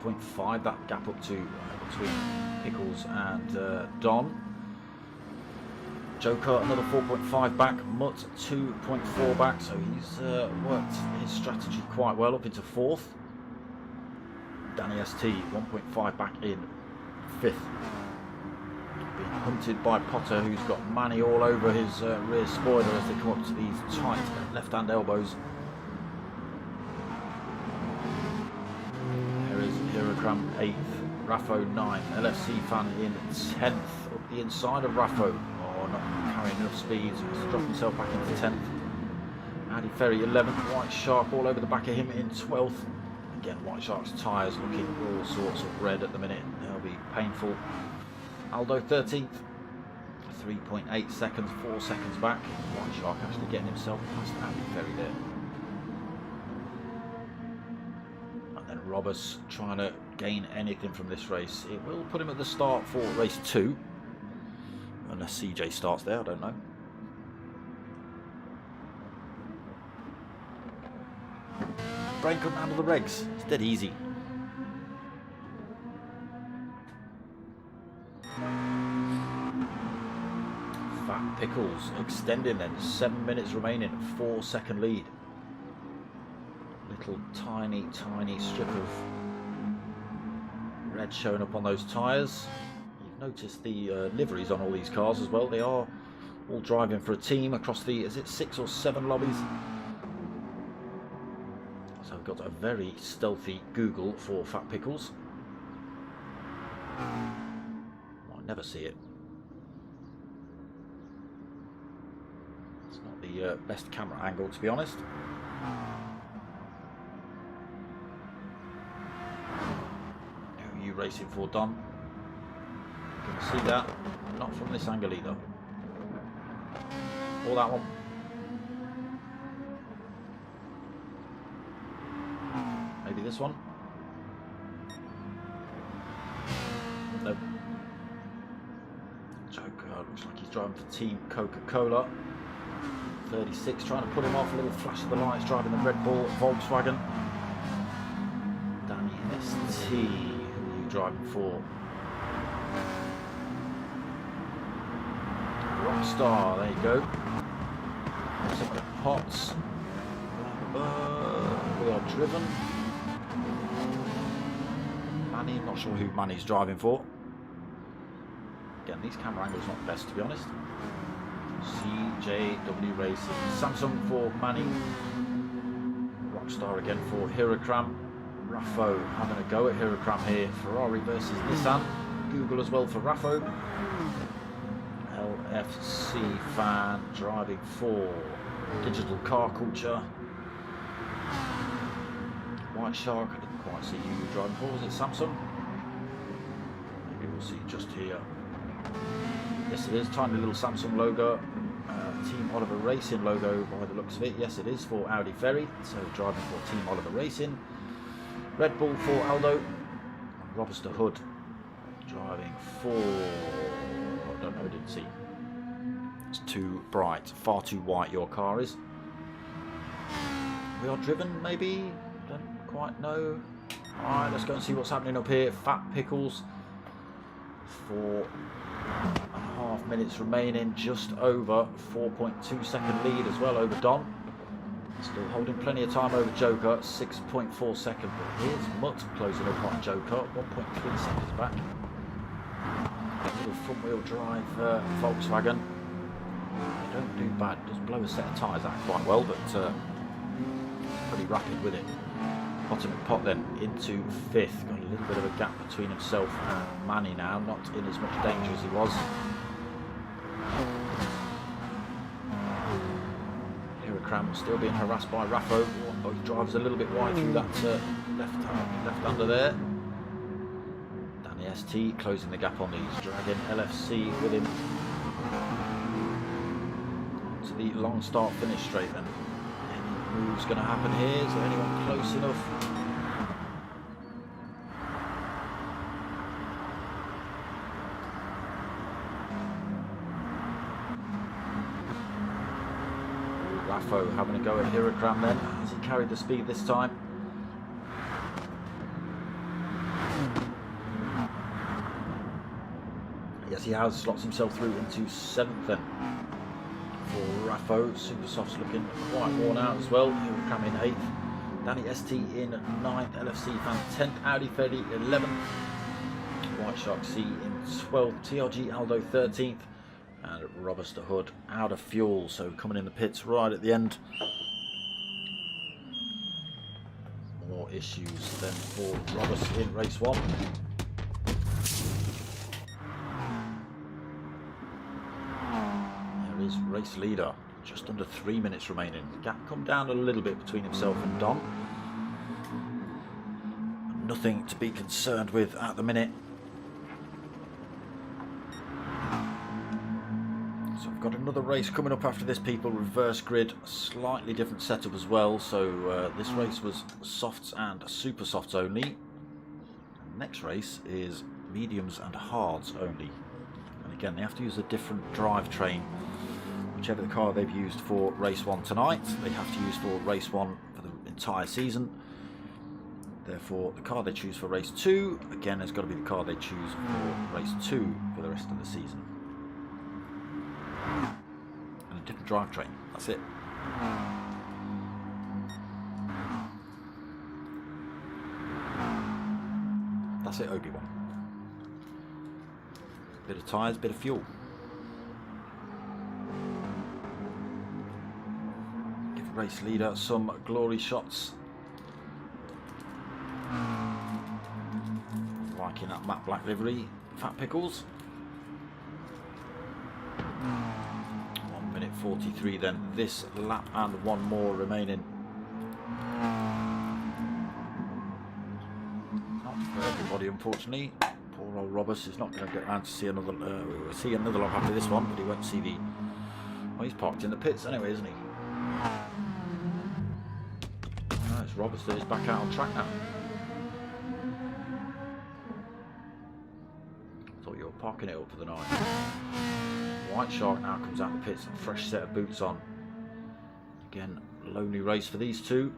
3.5, that gap up to between Pickles and Don. Joker another 4.5 back, Mutt 2.4 back, so he's worked his strategy quite well up into 4th. Danny ST 1.5 back in 5th. Being hunted by Potter, who's got Manny all over his rear spoiler as they come up to these tight left-hand elbows. There is Hirokram 8th, Raffo 9th, LFC fan in 10th, up the inside of Raffo. Not carrying enough speed, so he's dropped himself back into 10th. Andy Ferry 11th, White Shark all over the back of him in 12th. Again, White Shark's tyres looking all sorts of red at the minute. They'll be painful. Aldo 13th, 3.8 seconds, 4 seconds back. White Shark actually getting himself past Andy Ferry there. And then Robus trying to gain anything from this race. It will put him at the start for race 2. Unless CJ starts there, I don't know. brain couldn't handle the regs. It's dead easy. Fat Pickles extending then. 7 minutes remaining. 4-second lead. Little tiny strip of red showing up on those tyres. You've noticed the liveries on all these cars as well. They are all driving for a team across the, is it 6 or 7 lobbies? So I've got a very stealthy Google for Fat Pickles. Might never see it. It's not the best camera angle, to be honest. Who are you racing for, Don? You can see that. Not from this angle either. Or that one. Maybe this one. Nope. Joker looks like he's driving for Team Coca-Cola. 36 trying to put him off. A little flash of the lights driving the Red Bull Volkswagen. Danny ST, who are you driving for? Rockstar, there you go. Some of the pots. We are driven. Manny, not sure who Manny's driving for. Again, these camera angles not the best, to be honest. CJW Racing. Samsung for Manny. Rockstar again for Hiragram. Raffo having a go at Hiragram here. Ferrari versus Nissan. Google as well for Raffo. LFC fan driving for Digital Car Culture. White Shark, I didn't quite see who you were driving for. Was it Samsung? Maybe we'll see just here. Yes, it is. Tiny little Samsung logo. Team Oliver Racing logo by the looks of it. Yes, it is for Audi Ferry. So driving for Team Oliver Racing. Red Bull for Aldo. Robuster Hood driving for... I don't know, I didn't see. It's too bright. Far too white your car is. We are driven, maybe? Don't quite know. Alright, let's go and see what's happening up here. Fat Pickles. 4.5 minutes remaining. Just over 4.2 second lead as well over Don. Still holding plenty of time over Joker. 6.4 seconds. But here's Mutt closing up on Joker. 1.3 seconds back. A little front wheel drive Volkswagen. They don't do bad. Does blow a set of tyres out quite well, but pretty rapid with it. Bottom of pot then into 5th. Got a little bit of a gap between himself and Manny now. Not in as much danger as he was. Hiragram still being harassed by Raffo. Both drivers a little bit wide through that left under there. Danny ST closing the gap on these. Dragging LFC with him. To the long start finish straight then. Any moves going to happen here? Is there anyone close enough? Raffo having a go at Hiragram then. Has he carried the speed this time? Yes, he has. Slots himself through into 7th then. For Raffo, Super Soft's looking quite worn out as well. Hiragram in 8th. Danny ST in 9th. LFC fan 10th. Audi Ferry 11th. White Shark C in 12th. TRG Aldo 13th. And Robuster Hood out of fuel, so coming in the pits right at the end. More issues then for Robus in race 1. There is race leader, just under 3 minutes remaining. The gap come down a little bit between himself and Don. Nothing to be concerned with at the minute. So we've got another race coming up after this, people. Reverse grid, slightly different setup as well. So this race was softs and super softs only. The next race is mediums and hards only. And again, they have to use a different drivetrain. Whichever the car they've used for race 1 tonight, they have to use for race 1 for the entire season. Therefore, the car they choose for race 2, again, has got to be the car they choose for race 2 for the rest of the season. And a different drivetrain. That's it. That's it, Obi-Wan. Bit of tyres, bit of fuel. Give the race leader some glory shots. Liking that matte black livery, Fat Pickles. 1 minute 43 then, this lap and one more remaining. Not for everybody, unfortunately. Poor old Roberts is not going to get around to see another lap after this one, but he won't see the... Well, he's parked in the pits anyway, isn't he? No, it's Roberts that is back out on track now. Thought you were parking it up for the night. White Shark now comes out the pits, a fresh set of boots on. Again, lonely race for these two.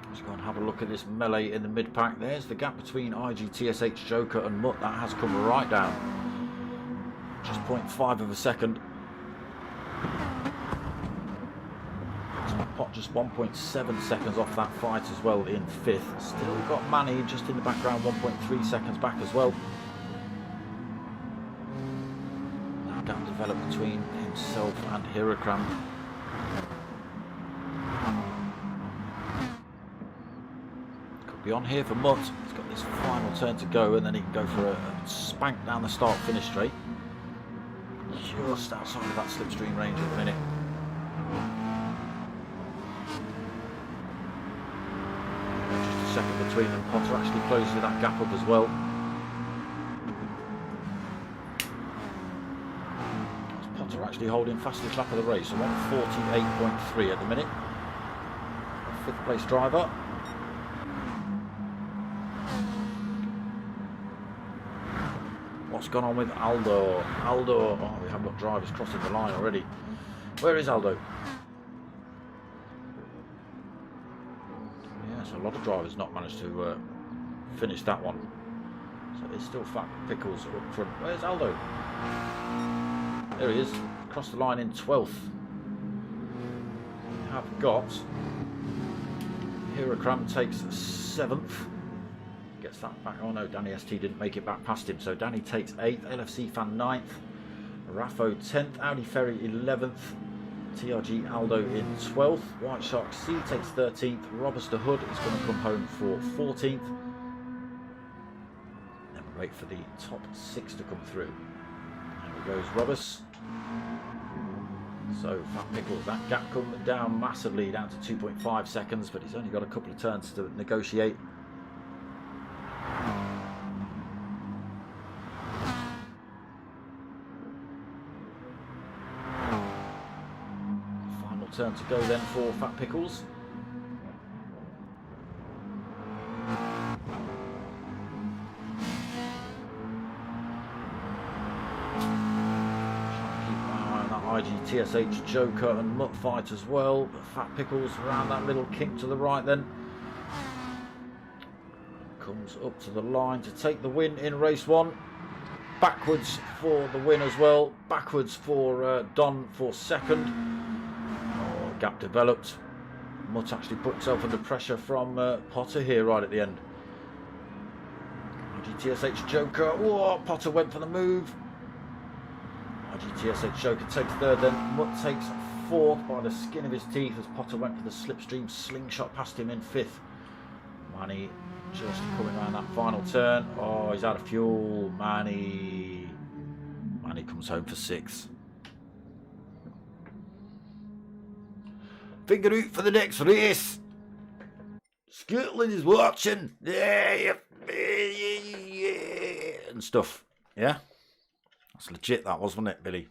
Let's go and have a look at this melee in the mid-pack. There's the gap between IGTSH Joker and Mutt. That has come right down. Just 0.5 of a second. Pot just 1.7 seconds off that fight as well in 5th. Still got Manny just in the background, 1.3 seconds back as well. Now gap developed between himself and Hirakram. Could be on here for Mutt. He's got this final turn to go and then he can go for a spank down the start finish straight. Just outside of that slipstream range at the minute. Second between them. Potter actually closes that gap up as well. Potter actually holding fastest lap of the race, so 1:48.3 at the minute. 5th place driver. What's gone on with Aldo? Aldo, oh, we haven't got drivers crossing the line already. Where is Aldo? A lot of drivers not managed to finish that one, so there's still Fat Pickles up front. Where's Aldo? There he is, across the line in 12th. We have got Hirakram takes 7th, gets that back. Oh no, Danny ST didn't make it back past him, so Danny takes 8th, LFC Fan 9th, Raffo 10th, Audi Ferry 11th, TRG Aldo in 12th, White Shark C takes 13th, Robuster Hood is going to come home for 14th. Then we wait for the top 6 to come through. There goes Robus. So Fat Pickles, that gap come down massively, down to 2.5 seconds, but he's only got a couple of turns to negotiate. Turn to go then for Fat Pickles. Keep an eye on that IGTSH Joker and Mutt fight as well. But Fat Pickles around that little kink to the right then. Comes up to the line to take the win in race 1. Backwards for the win as well. Backwards for Don for second. Gap developed. Mutt actually put himself under pressure from Potter here right at the end. IGTSH Joker. Whoa, Potter went for the move. IGTSH Joker takes 3rd then. Mutt takes 4th by the skin of his teeth as Potter went for the slipstream slingshot past him in 5th. Manny just coming around that final turn. Oh, he's out of fuel. Manny comes home for 6th. Finger out for the next race. Scotland is watching. Yeah, and stuff. Yeah? That's legit, that was, wasn't it, Billy?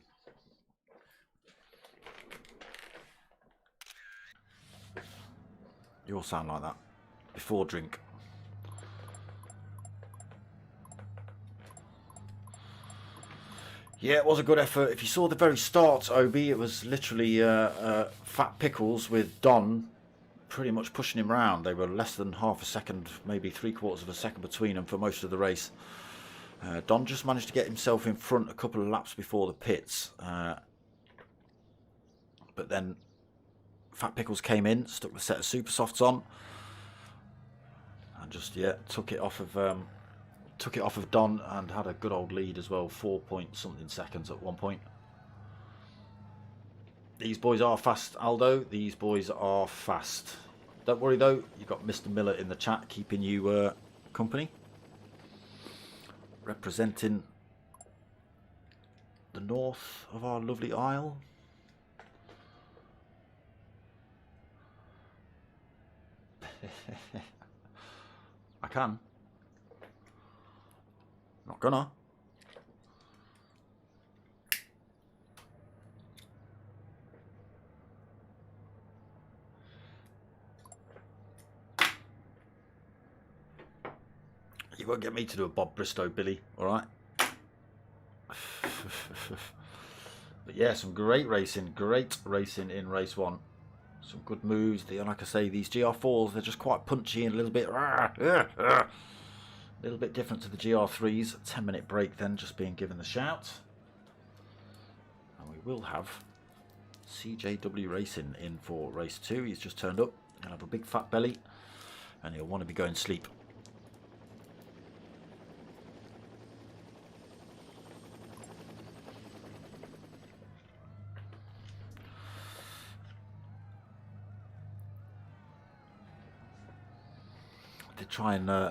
You all sound like that. Before drink. Yeah, it was a good effort. If you saw the very start, Obi, it was literally Fat Pickles with Don pretty much pushing him round. They were less than half a second, maybe 3/4 of a second between them for most of the race. Don just managed to get himself in front a couple of laps before the pits. But then Fat Pickles came in, stuck the set of super softs on, and just took it off of Don, and had a good old lead as well, 4-point-something seconds at one point. These boys are fast, Aldo. These boys are fast. Don't worry though, you've got Mr. Miller in the chat keeping you company, representing the north of our lovely isle. I can. Not gonna. You won't get me to do a Bob Bristow, Billy, alright? But yeah, some great racing in race one. Some good moves. Like I say, these GR4s, they're just quite punchy and a little bit different to the GR3s. 10-minute break then, just being given the shout. And we will have CJW Racing in for race 2. He's just turned up. He'll have a big fat belly and he'll want to be going to sleep.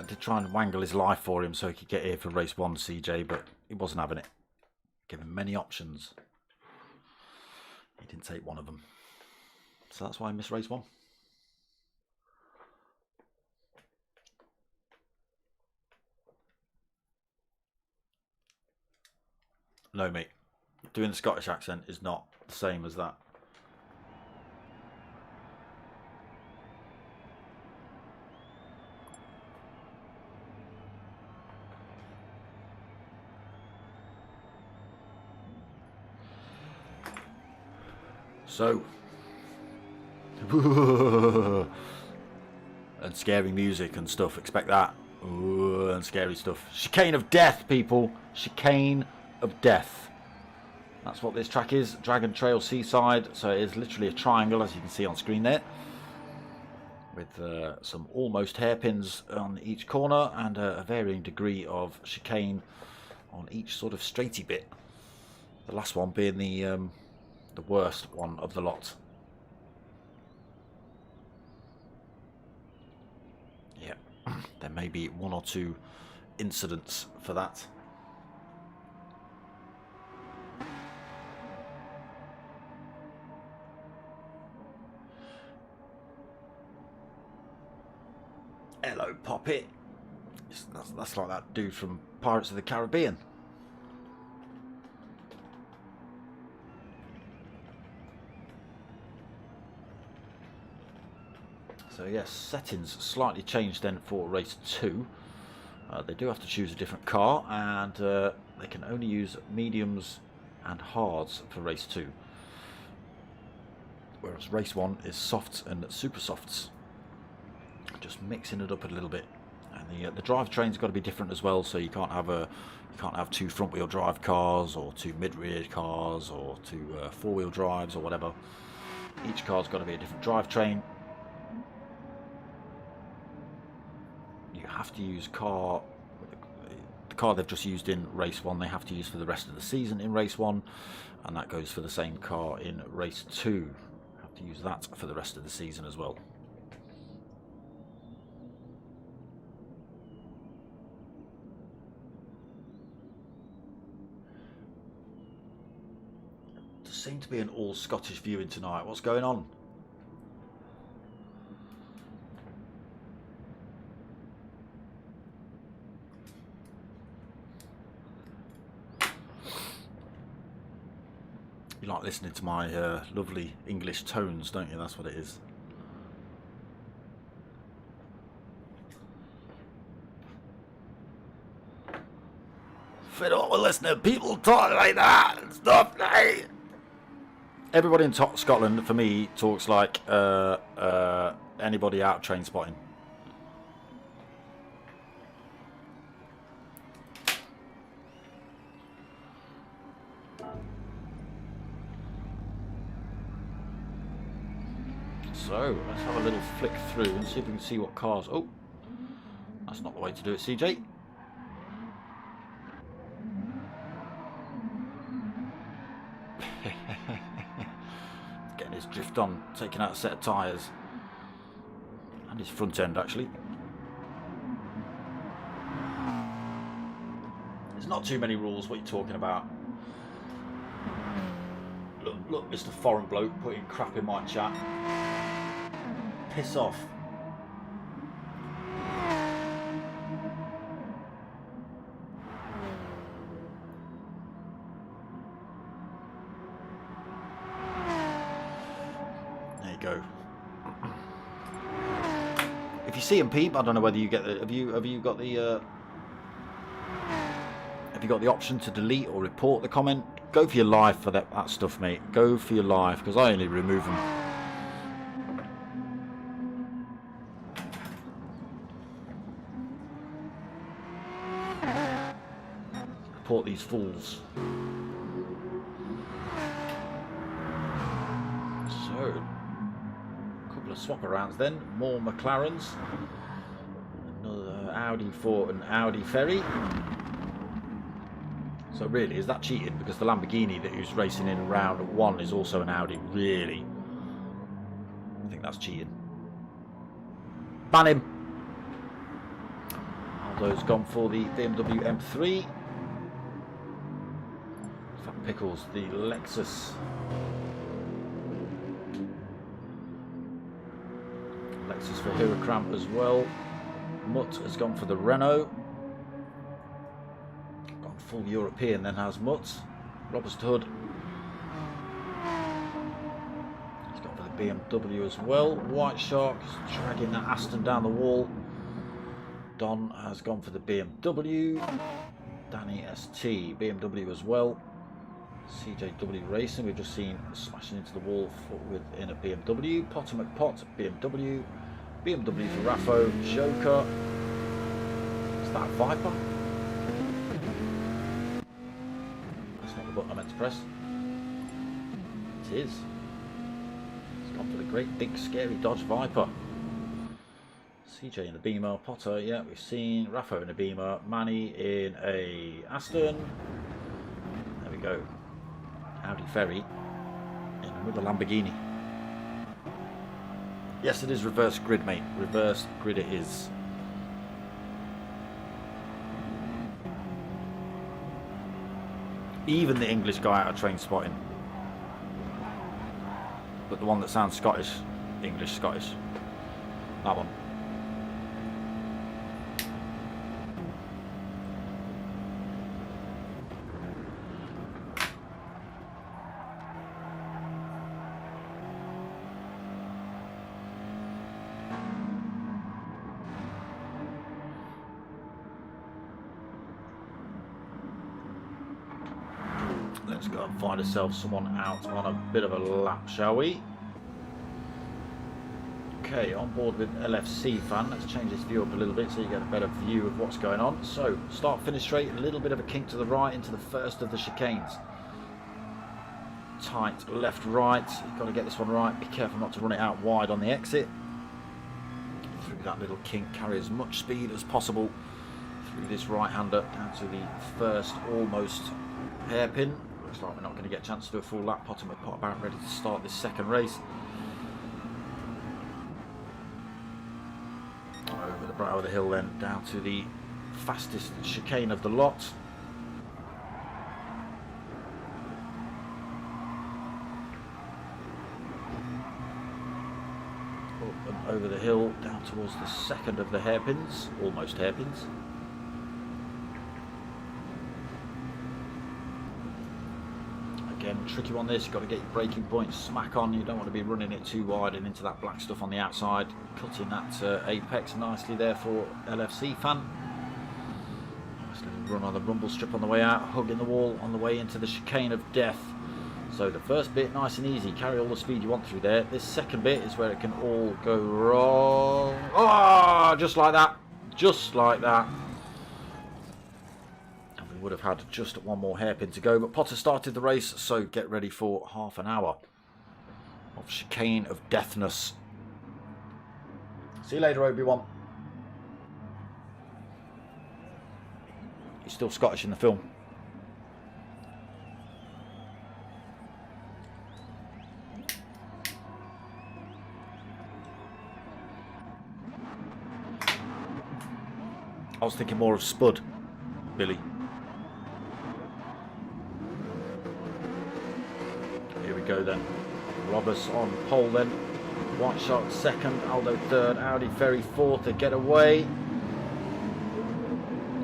Did try and wangle his life for him so he could get here for race 1, CJ, but he wasn't having it. Give him many options. He didn't take one of them. So that's why I missed race 1. No, mate. Doing the Scottish accent is not the same as that. So, and scary music and stuff, expect that. Ooh, and scary stuff. Chicane of death, people. Chicane of death. That's what this track is. Dragon Trail Seaside. So it is literally a triangle, as you can see on screen there, with some almost hairpins on each corner and a varying degree of chicane on each sort of straighty bit. The last one being the worst one of the lot. Yeah, there may be 1 or 2 incidents for that. Hello, Poppy. That's like that dude from Pirates of the Caribbean. So yes, settings slightly changed then for race 2. They do have to choose a different car, and they can only use mediums and hards for race 2. Whereas race 1 is softs and super softs. Just mixing it up a little bit. And the drivetrain's got to be different as well, so you can't have 2 front wheel drive cars or 2 mid rear cars or 2 4 wheel drives or whatever. Each car's got to be a different drivetrain. You have to use the car they've just used in race 1, they have to use for the rest of the season in race 1, and that goes for the same car in race 2. Have to use that for the rest of the season as well. There seems to be an all Scottish viewing tonight. What's going on? You like listening to my lovely English tones, don't you? That's what it is. Fed up with listening to people talk like that and stuff. Like, everybody in Scotland, for me, talks like anybody out train spotting. So let's have a little flick through and see if we can see what cars. Oh, that's not the way to do it, CJ. Getting his drift on, taking out a set of tyres and his front end actually. There's not too many rules. What are you talking about? Look, Mr. Foreign bloke putting crap in my chat. Piss off. There you go. If you see him peep, I don't know whether you get the. Have you got the? Have you got the option to delete or report the comment? Go for your life for that stuff, mate. Go for your life, because I only remove them. Report these fools. So, a couple of swap arounds then. More McLarens. Another Audi for an Audi Ferry. So really, is that cheating? Because the Lamborghini that he was racing in round 1 is also an Audi. Really? I think that's cheating. Ban him. Aldo's gone for the BMW M3. Fat Pickles, the Lexus. Lexus for Huracan as well. Mutt has gone for the Renault. Full European then has Mutt. Robert Hood. He's gone for the BMW as well. White Shark dragging that Aston down the wall. Don has gone for the BMW. Danny ST, BMW as well. CJW Racing, we've just seen smashing into the wall within a BMW. Potter McPot, BMW. BMW for Raffo. Joker. Is that Viper? Button I meant to press. It is. It's gone for the great big scary Dodge Viper. CJ in the Beamer, Potter, yeah, we've seen Raffo in a Beamer, Manny in a Aston. There we go. Audi Ferry in another Lamborghini. Yes, it is reverse grid, mate. Reverse grid it is. Even the English guy out of train spotting, but the one that sounds Scottish, English Scottish, that one. Let's go and find ourselves someone out on a bit of a lap, shall we? Okay, on board with LFC fan. Let's change this view up a little bit so you get a better view of what's going on. So, start finish straight, a little bit of a kink to the right into the first of the chicanes. Tight left right, you've got to get this one right. Be careful not to run it out wide on the exit. Through that little kink, carry as much speed as possible through this right-hander down to the first almost hairpin. Looks like we're not going to get a chance to do a full lap. Potter McPot about ready to start this second race. Over the brow of the hill then, down to the fastest chicane of the lot. Up and over the hill, down towards the second of the hairpins, almost hairpins. Again, tricky one this, you've got to get your braking point smack on, you don't want to be running it too wide and into that black stuff on the outside. Cutting that apex nicely there for LFC fan. Nice little run on the rumble strip on the way out, hugging the wall on the way into the chicane of death. So the first bit, nice and easy. Carry all the speed you want through there. This second bit is where it can all go wrong. Oh, just like that. Just like that. And we would have had just one more hairpin to go. But Potter started the race, so get ready for half an hour of chicane of deathness. See you later, Obi-Wan. He's still Scottish in the film. I was thinking more of Spud, Billy. Here we go then. Roberts on pole then. White Shark second, Aldo third, Audi Ferry fourth to get away.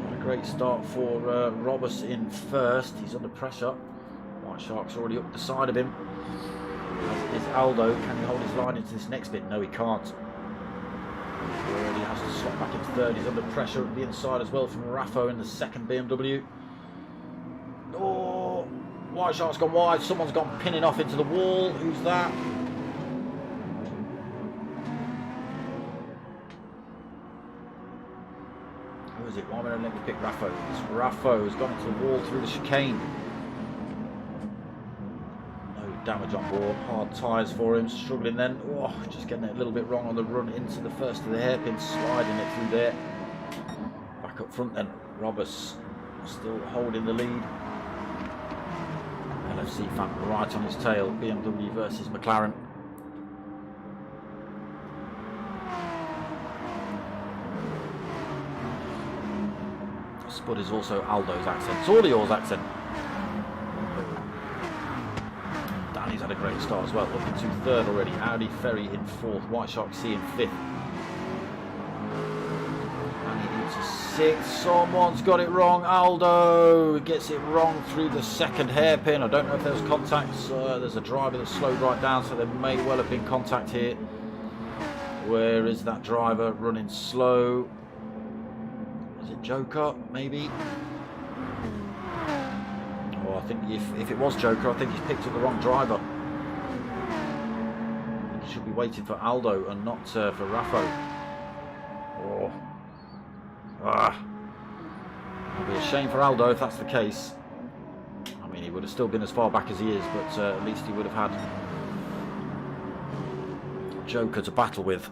Not a great start for Roberts in first. He's under pressure. White Shark's already up the side of him. As is Aldo. Can he hold his line into this next bit? No, he can't. Already has to slot back into third. He's under pressure at the inside as well from Raffo in the second BMW. Oh, White Shark's gone wide. Someone's gone pinning off into the wall. Who's that? Who is it? Why won't I let me pick Raffo? It's Raffo who's gone into the wall through the chicane. Damage on board, hard tyres for him, struggling then, oh, just getting it a little bit wrong on the run into the first of the hairpins, sliding it through there. Back up front then, Roberts still holding the lead. LFC fan right on his tail, BMW versus McLaren. Spud is also Aldo's accent, it's all yours accent. He's had a great start as well, up into third already. Audi Ferry in fourth, White Shark C in fifth. And he into sixth. Someone's got it wrong. Aldo gets it wrong through the second hairpin. I don't know if there was contact. There's a driver that slowed right down, so there may well have been contact here. Where is that driver running slow? Is it Joker? Maybe. I think if it was Joker, I think he's picked up the wrong driver. I think he should be waiting for Aldo and not for Raffo. Oh. It'll be a shame for Aldo if that's the case. I mean, he would have still been as far back as he is, but at least he would have had Joker to battle with.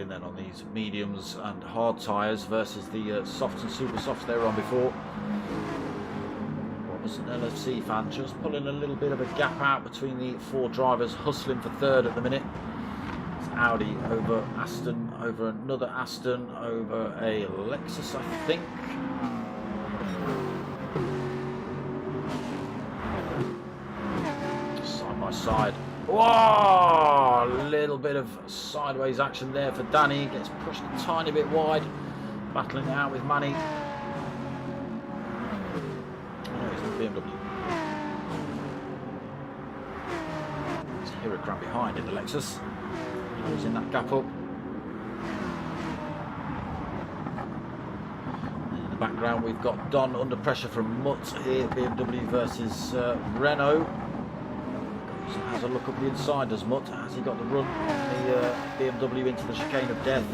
Then on these mediums and hard tyres versus the softs and super softs they were on before. Roberts an LFC fan just pulling a little bit of a gap out between the four drivers, hustling for third at the minute. It's Audi over Aston, over another Aston, over a Lexus I think. Side by side. Whoa! A little bit of sideways action there for Danny. Gets pushed a tiny bit wide. Battling it out with Manny. Oh, he's the BMW. There's Huracán behind in the Lexus. Closing that gap up. In the background we've got Don under pressure from Mutt here. BMW versus Renault. Has a look up the inside, does Mutt. Has he got the run on the BMW into the chicane of death?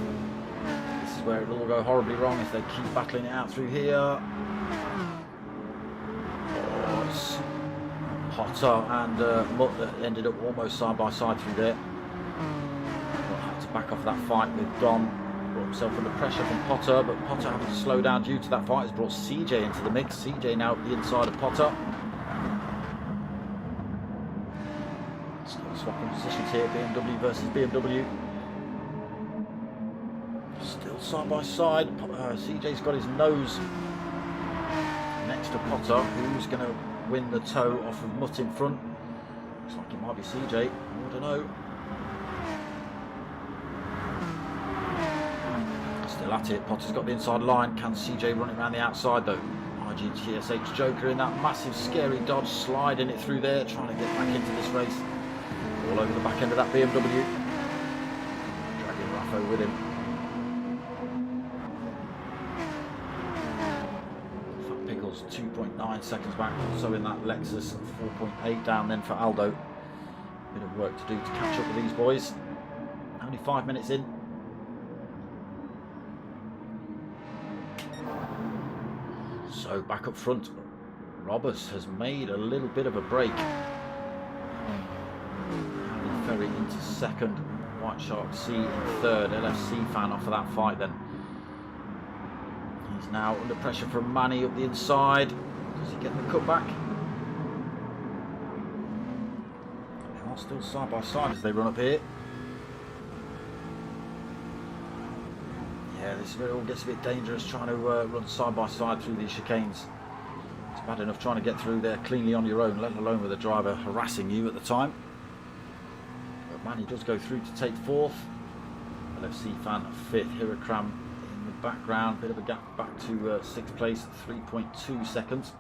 This is where it'll all go horribly wrong if they keep battling it out through here. Oh, it's Potter and Mutt that ended up almost side by side through there. Mutt had to back off that fight with Don. Brought himself under pressure from Potter, but Potter having to slow down due to that fight has brought CJ into the mix. CJ now at the inside of Potter. Swapping positions here, BMW versus BMW. Still side by side. CJ's got his nose next to Potter. Who's going to win the toe off of Mutt in front? Looks like it might be CJ. I don't know. Still at it. Potter's got the inside line. Can CJ run it around the outside though? RGTSH Joker in that massive scary Dodge, sliding it through there, trying to get back into this race. all over the back end of that BMW. Dragging Raffo with him. Fat Pickles 2.9 seconds back, also in that Lexus 4.8 down then for Aldo. Bit of work to do to catch up with these boys. Only 5 minutes in. So back up front, Roberts has made a little bit of a break. Ferry into second, White Shark C in third, LFC fan off of that fight then. He's now under pressure from Manny up the inside. Does he get the cutback? They are still side by side as they run up here. Yeah, this is where it all gets a bit dangerous trying to run side by side through these chicanes. It's bad enough trying to get through there cleanly on your own, let alone with a driver harassing you at the time. But Manny does go through to take fourth. LFC fan fifth, Hirakram in the background, bit of a gap back to sixth place at 3.2 seconds.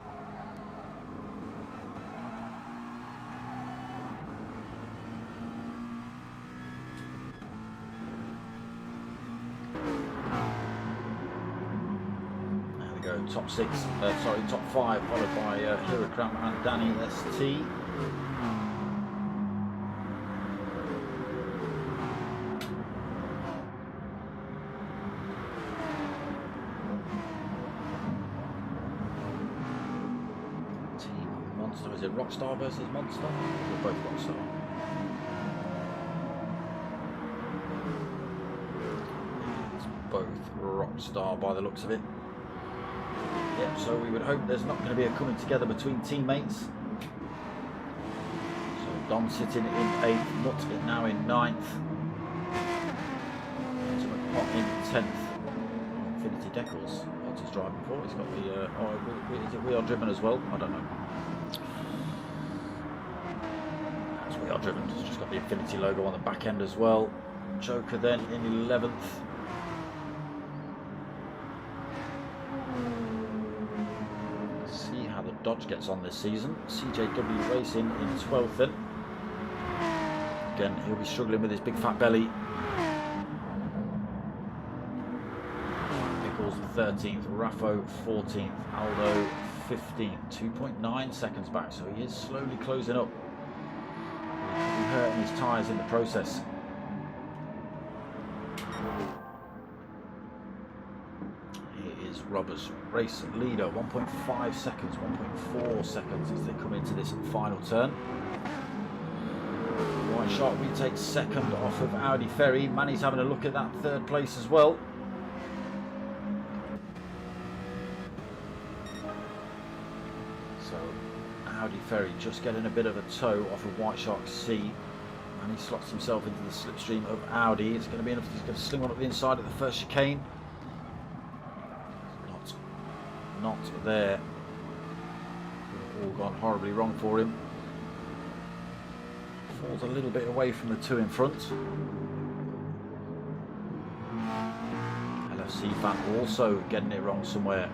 Top five, followed by Hirakram and Danny ST. Team Monster, is it Rockstar versus Monster? We're both Rockstar. It's both Rockstar by the looks of it. Yep, so we would hope there's not going to be a coming together between teammates. So Dom sitting in 8th, Nut now in 9th. Pot in 10th. Infinity Decals, what's his driving for? He's got the, is it We Are Driven as well? I don't know. That's We Are Driven, it's just got the Infinity logo on the back end as well. Joker then in 11th. Dodge gets on this season. CJW Racing in 12th then. Again, he'll be struggling with his big fat belly. Pickles 13th, Raffo 14th, Aldo 15th, 2.9 seconds back, so he is slowly closing up. He could be hurting his tyres in the process. Roberts race leader, 1.5 seconds, 1.4 seconds as they come into this final turn. White Shark retakes second off of Audi Ferry. Manny's having a look at that third place as well. So Audi Ferry just getting a bit of a tow off of White Shark C. And he slots himself into the slipstream of Audi. It's going to be enough. He's going to sling on up the inside of the first chicane. Not there. All gone horribly wrong for him. Falls a little bit away from the two in front. LFC fan also getting it wrong somewhere.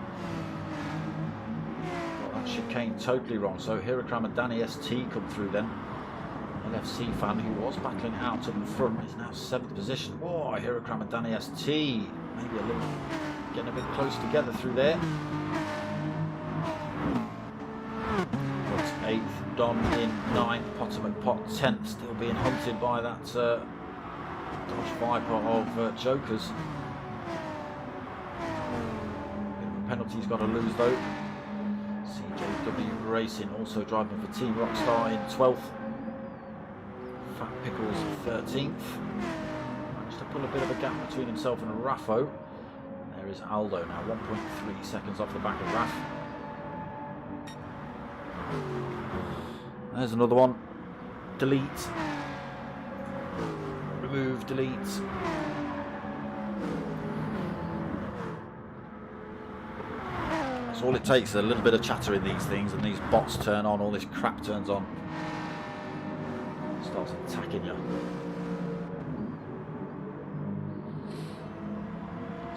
Got that chicane totally wrong. So Hirakram and Danny ST come through then. LFC fan, who was battling out up in front, is now 7th position. Oh, Hirakram and Danny ST. Maybe a little getting a bit close together through there. 8th, Don in 9th, Potomac Pot 10th, still being hunted by that Dodge Viper of Jokers. Bit of a penalty he's got to lose though. CJW Racing also driving for Team Rockstar in 12th. Fat Pickles 13th. Managed to pull a bit of a gap between himself and Raffo. There is Aldo now, 1.3 seconds off the back of Raff. There's another one. Delete. Remove, delete. That's all it takes, a little bit of chatter in these things, and these bots turn on, all this crap turns on. Starts attacking you.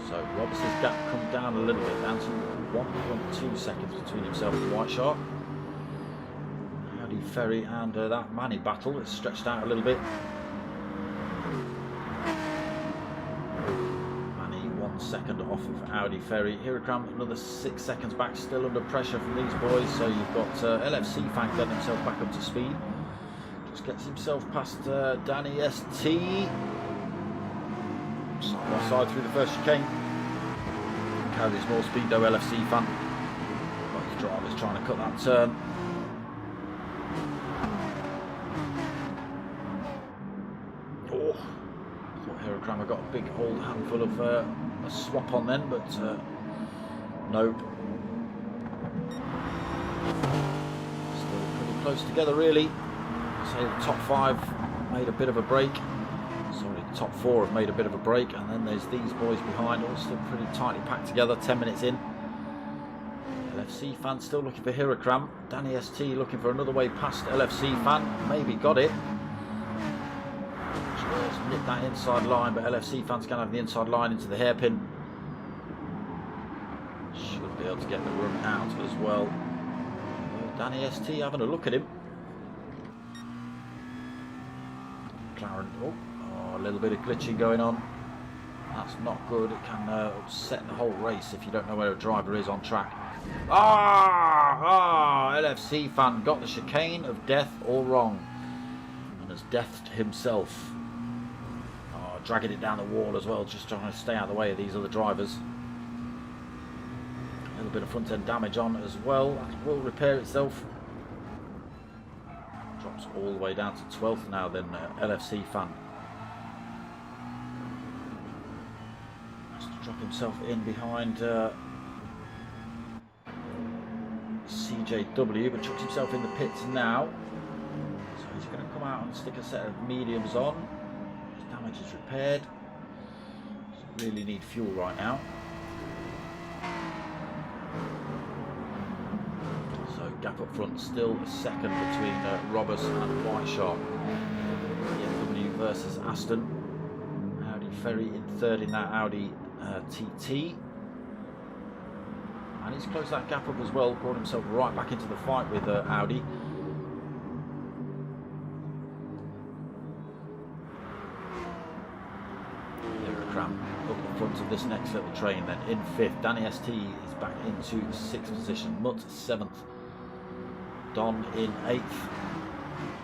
So Robertson's gap come down a little bit, down to 1.2 seconds between himself and White Shark. Ferry and that Manny battle. It's stretched out a little bit. Manny 1 second off of Audi Ferry. Hiragram another 6 seconds back, still under pressure from these boys. So you've got LFC Fan getting himself back up to speed. Just gets himself past Danny ST. Side by side through the first chicane. Carries more speed though, LFC Fan. Both drivers trying to cut that turn. Hiragram got a big old handful of a swap on then, but nope. Still pretty close together really. Say the top 5 made a bit of a break. Sorry, the top 4 have made a bit of a break, and then there's these boys behind, all still pretty tightly packed together. 10 minutes in. LFC Fan still looking for Hiragram. Danny ST looking for another way past LFC Fan. Maybe got it. Nip that inside line, but LFC Fan's going to have the inside line into the hairpin. Should be able to get the run out as well. Danny ST having a look at him. McLaren, oh, a little bit of glitching going on. That's not good. It can upset the whole race if you don't know where a driver is on track. LFC Fan got the chicane of death all wrong and has deathed himself. Dragging it down the wall as well, just trying to stay out of the way of these other drivers. A little bit of front end damage on as well. That will repair itself. Drops all the way down to 12th now then, LFC Fan. Has to drop himself in behind CJW, but chucks himself in the pits now. So he's going to come out and stick a set of mediums on. Damage is repaired. Doesn't really need fuel right now. So gap up front, still a second between Roberts and White Shark. BMW versus Aston. Audi Ferry in third in that Audi TT. And he's closed that gap up as well, brought himself right back into the fight with Audi. Up the front of this next little train then in 5th. Danny ST is back into 6th position. Mutt 7th. Don in 8th.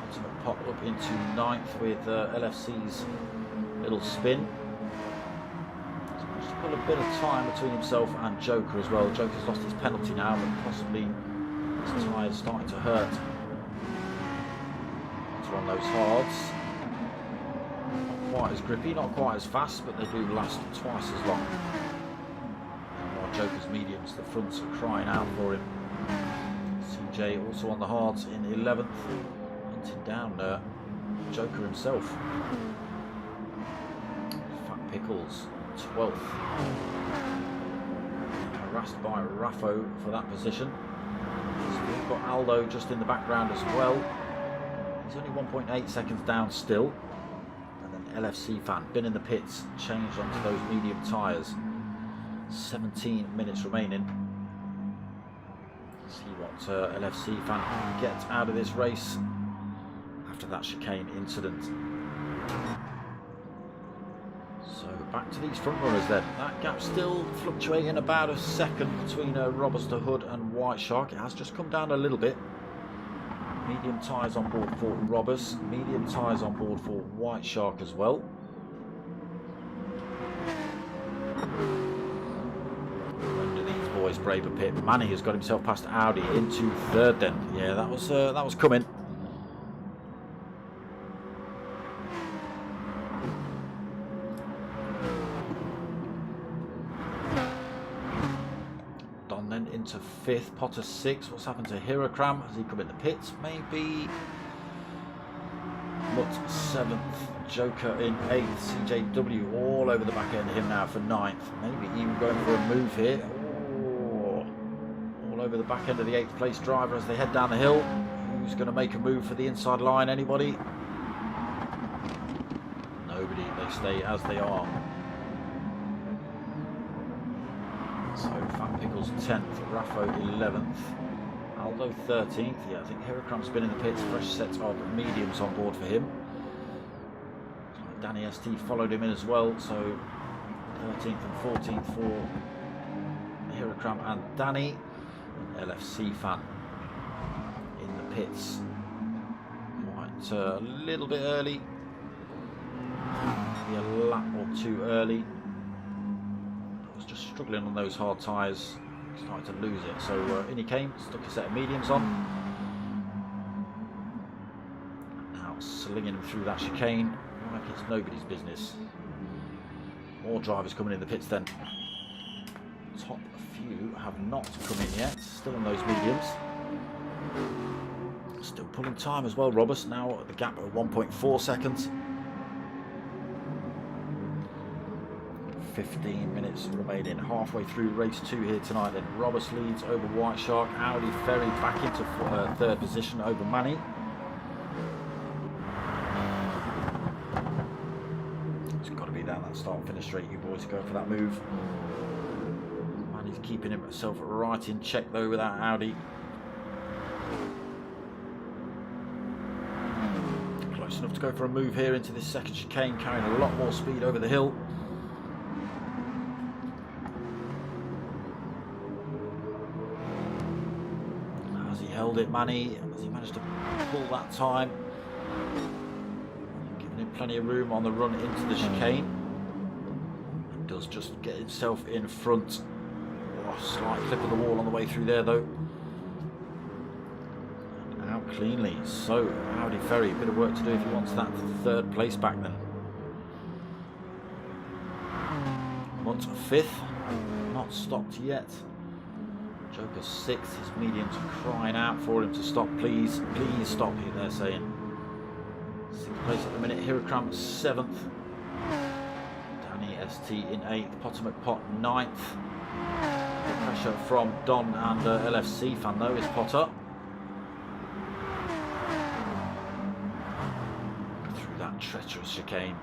Ultimate Pop up into 9th with LFC's little spin. He's managed to pull a bit of time between himself and Joker as well. Joker's lost his penalty now, but possibly his tyres starting to hurt. It's on those hards. Quite as grippy, not quite as fast, but they do last twice as long. And while Joker's mediums, the fronts are crying out for him. CJ also on the hards in 11th, hunting down Joker himself. Fat Pickles 12th, harassed by Raffo for that position. Still got Aldo just in the background as well. He's only 1.8 seconds down still. LFC Fan, been in the pits, changed onto those medium tyres. 17 minutes remaining. See what LFC Fan can get out of this race after that chicane incident. So back to these front runners then. That gap still fluctuating about a second between Robusta Hood and White Shark. It has just come down a little bit. Medium tyres on board for Roberts, medium tyres on board for White Shark as well. When do these boys brave a pit? Manny has got himself past Audi into 3rd then. Yeah, that was coming. Then into 5th, Potter 6th. What's happened to Hiragram? Has he come in the pits? Maybe. Mutt 7th, Joker in 8th, CJW all over the back end of him now for 9th. Maybe even going for a move here. Oh, all over the back end of the 8th place driver as they head down the hill. Who's going to make a move for the inside line? Anybody? Nobody. They stay as they are. So Fat Pickles 10th, Raffo 11th, Aldo although 13th. Yeah, I think Hirocram's been in the pits. Fresh set of mediums on board for him. Danny ST followed him in as well, so 13th and 14th for Hirocram and Danny. LFC fan in the pits. Quite a little bit early. Maybe a lap or two early. I was just struggling on those hard tyres. Started to lose it, so in he came, stuck a set of mediums on. Now slinging him through that chicane like it's nobody's business. More drivers coming in the pits then. Top few have not come in yet, still on those mediums. Still pulling time as well, Robus, now at the gap of 1.4 seconds. 15 minutes remaining, halfway through race 2 here tonight. Then Robus leads over White Shark. Audi Ferry back into third position over Manny. It's got to be down that start finish straight, you boys go for that move. Manny's keeping himself right in check though with that Audi. Close enough to go for a move here into this second chicane, carrying a lot more speed over the hill. Held it, Manny, as he managed to pull that time, giving him plenty of room on the run into the chicane. He does just get himself in front. Oh, slight clip of the wall on the way through there though. And out cleanly. So Audi Ferry, a bit of work to do if he wants that third place back then. Mutt 5th, not stopped yet. Joker's 6th, his mediums are crying out for him to stop, please, please stop, they're saying. 6th place at the minute, Hirocram 7th. Danny ST in 8th, Potter McPot 9th. The pressure from Don and LFC fan though is Potter. Through that treacherous chicane.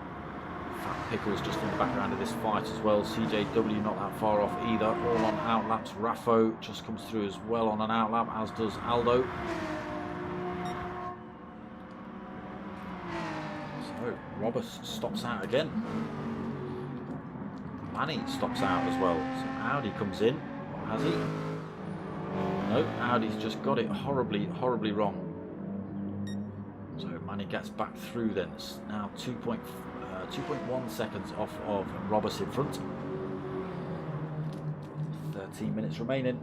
Fat Pickles just in the background of this fight as well. CJW not that far off either. All on outlaps. Raffo just comes through as well on an outlap, as does Aldo. So Robus stops out again. Manny stops out as well. So Audi comes in. Or has he? No, Audi's just got it horribly, horribly wrong. So Manny gets back through then. It's now 2.1 seconds off of Robus in front. 13 minutes remaining.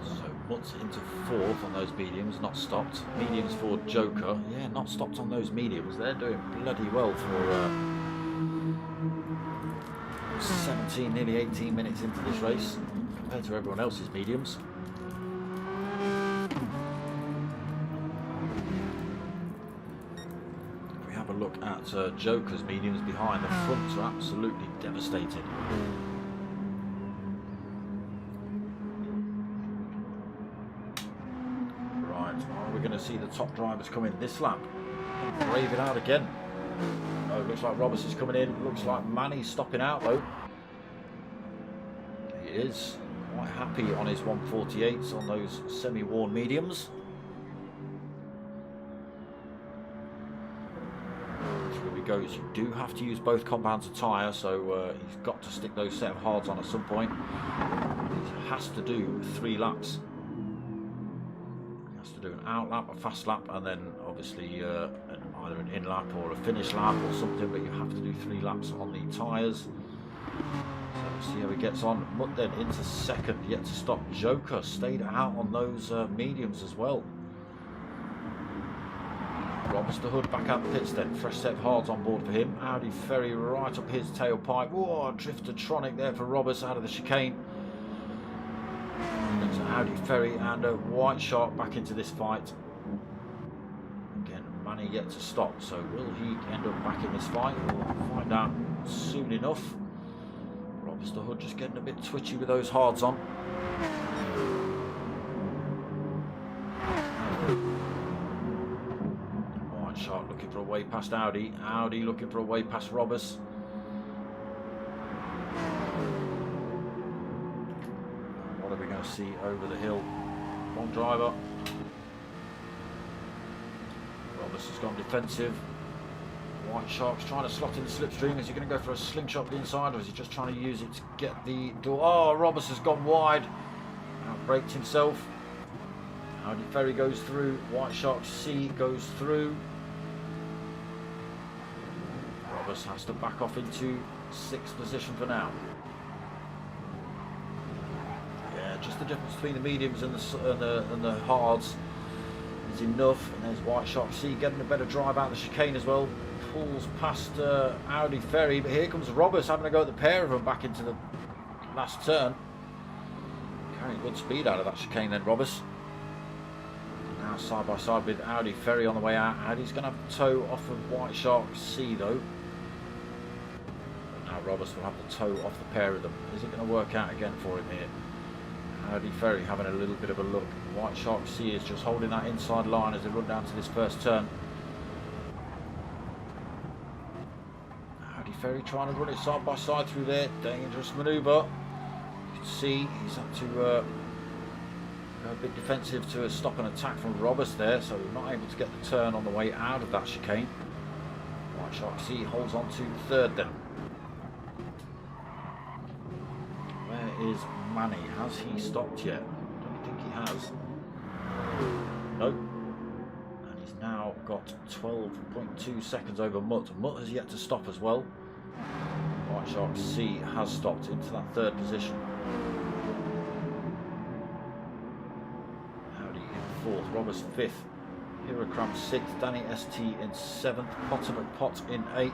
So Mutt's into 4th on those mediums, not stopped. Mediums for Joker, yeah, not stopped on those mediums. They're doing bloody well for 17, nearly 18 minutes into this race compared to everyone else's mediums. If we have a look at Joker's mediums behind, the fronts are absolutely devastated. Right, are we going to see the top drivers come in this lap and brave it out again? Oh, looks like Robus is coming in. Looks like Manny's stopping out though. He is quite happy on his 148s on those semi-worn mediums. Through he goes. You do have to use both compounds of tyre, so he's got to stick those set of hards on at some point. He has to do 3 laps. He has to do an out lap, a fast lap, and then obviously either an in lap or a finish lap or something, but you have to do 3 laps on the tyres. So we'll see how he gets on. Mutt then into 2nd, yet to stop. Joker stayed out on those mediums as well. Robus the Hood back out the pits then. Fresh set of hards on board for him. Audi Ferry right up his tailpipe. Whoa, Driftertronic there for Robus out of the chicane. And to Audi Ferry and White Shark back into this fight. Again, Manny yet to stop. So will he end up back in this fight? We'll find out soon enough. Robus the Hood just getting a bit twitchy with those hards on. way past Audi. Audi looking for a way past Robus. What are we going to see over the hill? One driver. Robus has gone defensive. White Shark's trying to slot in the slipstream. Is he going to go for a slingshot to the inside, or is he just trying to use it to get the door? Oh, Robus has gone wide. Outbraked himself. Audi Ferry goes through. White Shark C goes through. Robus has to back off into 6th position for now. Yeah, just the difference between the mediums and the hards is enough. And there's White Shark C getting a better drive out of the chicane as well. Pulls past Audi Ferry, but here comes Robus having a go at the pair of them back into the last turn. Carrying good speed out of that chicane then, Robus. Now side by side with Audi Ferry on the way out. Audi's going to have the toe off of White Shark C though. But now Robus will have the toe off the pair of them. Is it going to work out again for him here? Audi Ferry having a little bit of a look. White Shark C is just holding that inside line as they run down to this first turn. Ferry trying to run it side by side through there. Dangerous manoeuvre. You can see he's had to go a bit defensive to stop an attack from Robus there, so we're not able to get the turn on the way out of that chicane. White Shark C holds on to 3rd then. Where is Manny? Has he stopped yet? I don't think he has. Nope. And he's now got 12.2 seconds over Mutt. Mutt has yet to stop as well. White Shark C has stopped into that 3rd position. Audi in 4th, Robus 5th, Hirokram 6th, Danny ST in 7th, Potter McPot in 8th,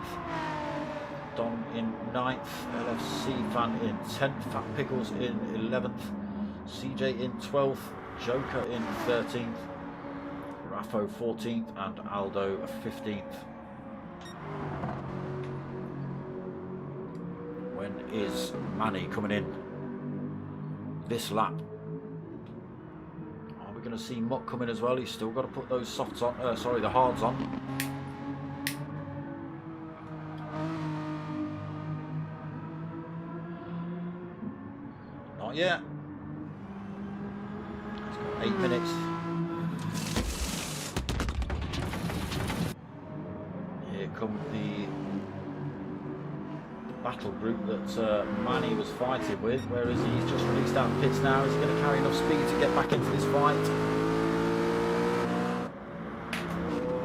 Don in 9th, LFC Fan in 10th, Fat Pickles in 11th, CJ in 12th, Joker in 13th, Raffo 14th and Aldo 15th. When is Manny coming in this lap? Are we going to see Mutt come in as well? He's still got to put those softs on, sorry, the hards on. Not yet. It's got 8 minutes. Here come the battle group that Manny was fighting with, whereas he's just released out of the pits now. Is he going to carry enough speed to get back into this fight?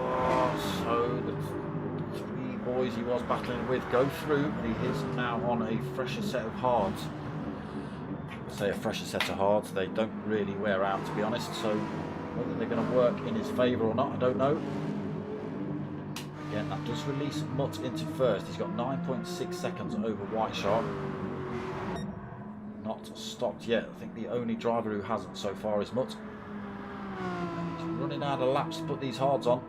Oh, so the 3 boys he was battling with go through, and he is now on a fresher set of hards. I say a fresher set of hards, they don't really wear out, to be honest, so whether they're going to work in his favour or not, I don't know. Again, that does release Mutt into 1st. He's got 9.6 seconds over White Shark. Not stopped yet. I think the only driver who hasn't so far is Mutt. He's running out of laps to put these hards on.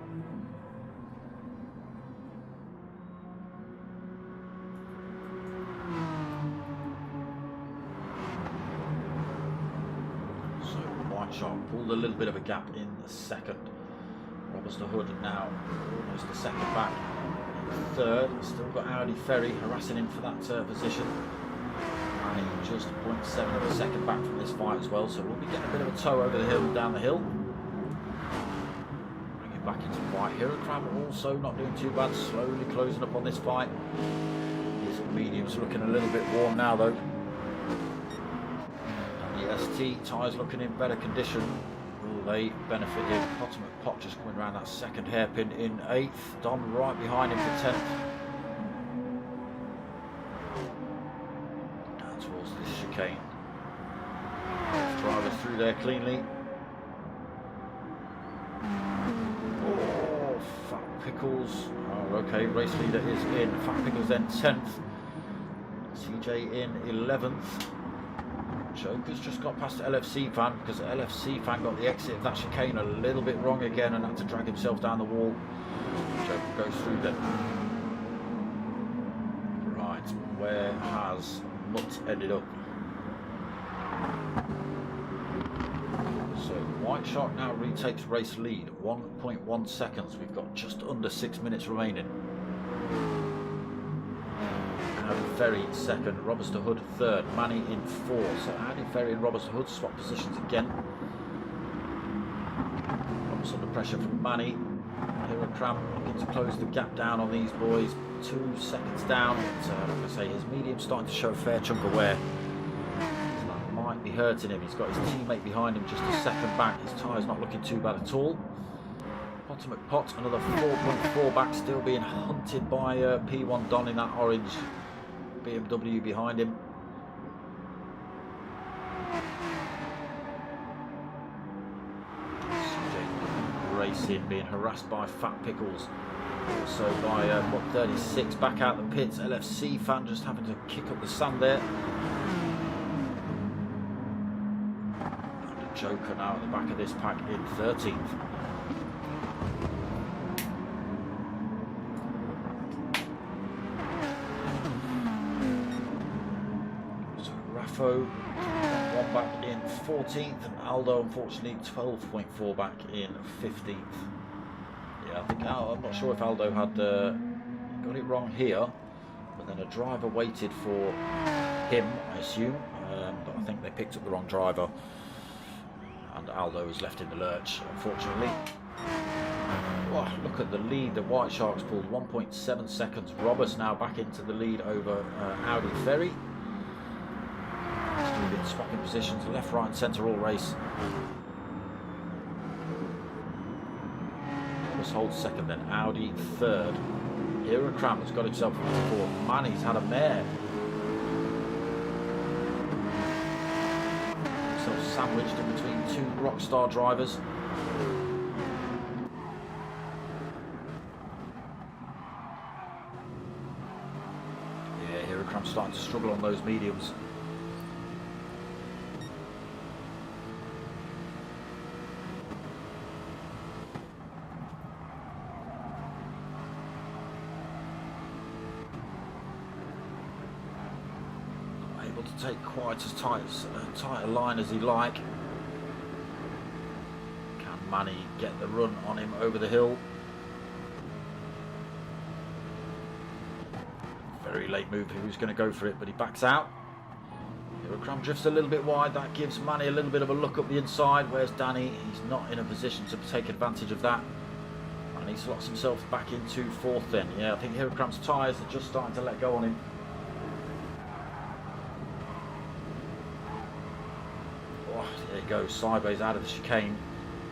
So White Shark pulled a little bit of a gap in the 2nd. Robus the Hood now almost a second back. 3rd, still got Audi Ferry harassing him for that position. And just 0.7 of a second back from this fight as well, so we'll be getting a bit of a tow over the hill and down the hill. Bring it back into the fight. Hirokram also not doing too bad, slowly closing up on this fight. His medium's looking a little bit warm now though. And the ST tyres looking in better condition. Will they benefit him? Potter McPot just coming around that 2nd hairpin in 8th. Don right behind him for 10th. Down towards this chicane. Drivers through there cleanly. Oh, Fat Pickles. Oh, okay, race leader is in. Fat Pickles then 10th. CJ in 11th. Joker's just got past LFC Fan because LFC Fan got the exit of that chicane a little bit wrong again and had to drag himself down the wall. Joker goes through then. Right, where has Mutt ended up? So White White Shark now retakes race lead, 1.1 seconds. We've got just under 6 minutes remaining. Audi Ferry second, Robuster Hood third, Manny in fourth. So Audi Ferry and Robuster Hood swap positions again. Robust under pressure from Manny. Hero Cram looking to close the gap down on these boys. 2 seconds down. But, like I say, his medium's starting to show a fair chunk of wear. That might be hurting him. He's got his teammate behind him just a second back. His tyre's not looking too bad at all. Potter McPot, another 4.4 back, still being hunted by P1 Don in that orange BMW behind him. CJ racing, being harassed by Fat Pickles. Also by Mutt 36 back out the pits. LFC fan just having to kick up the sand there. And a Joker now at the back of this pack in 13th. One back in 14th, and Aldo unfortunately 12.4 back in 15th. Yeah, I think I'm not sure if Aldo had got it wrong here, but then a driver waited for him, I assume, but I think they picked up the wrong driver, and Aldo was left in the lurch, unfortunately. Oh, look at the lead the White Sharks pulled, 1.7 seconds. Roberts now back into the lead over Audi Ferry. Still been swapping positions, left, right and centre all race. Roberts holds second, then Audi third. Hero Cram has got himself into fourth. Manny's had a mare. Himself sandwiched in between two Rockstar drivers. Yeah, Hero Cram starting to struggle on those mediums. To take quite as tight a line as he'd like. Can Manny get the run on him over the hill? Very late move. He was going to go for it, but he backs out. Hero Cram drifts a little bit wide. That gives Manny a little bit of a look up the inside. Where's Danny? He's not in a position to take advantage of that. And he slots himself back into fourth then. Yeah, I think Hero Cram's tyres are just starting to let go on him. There he goes, sideways out of the chicane,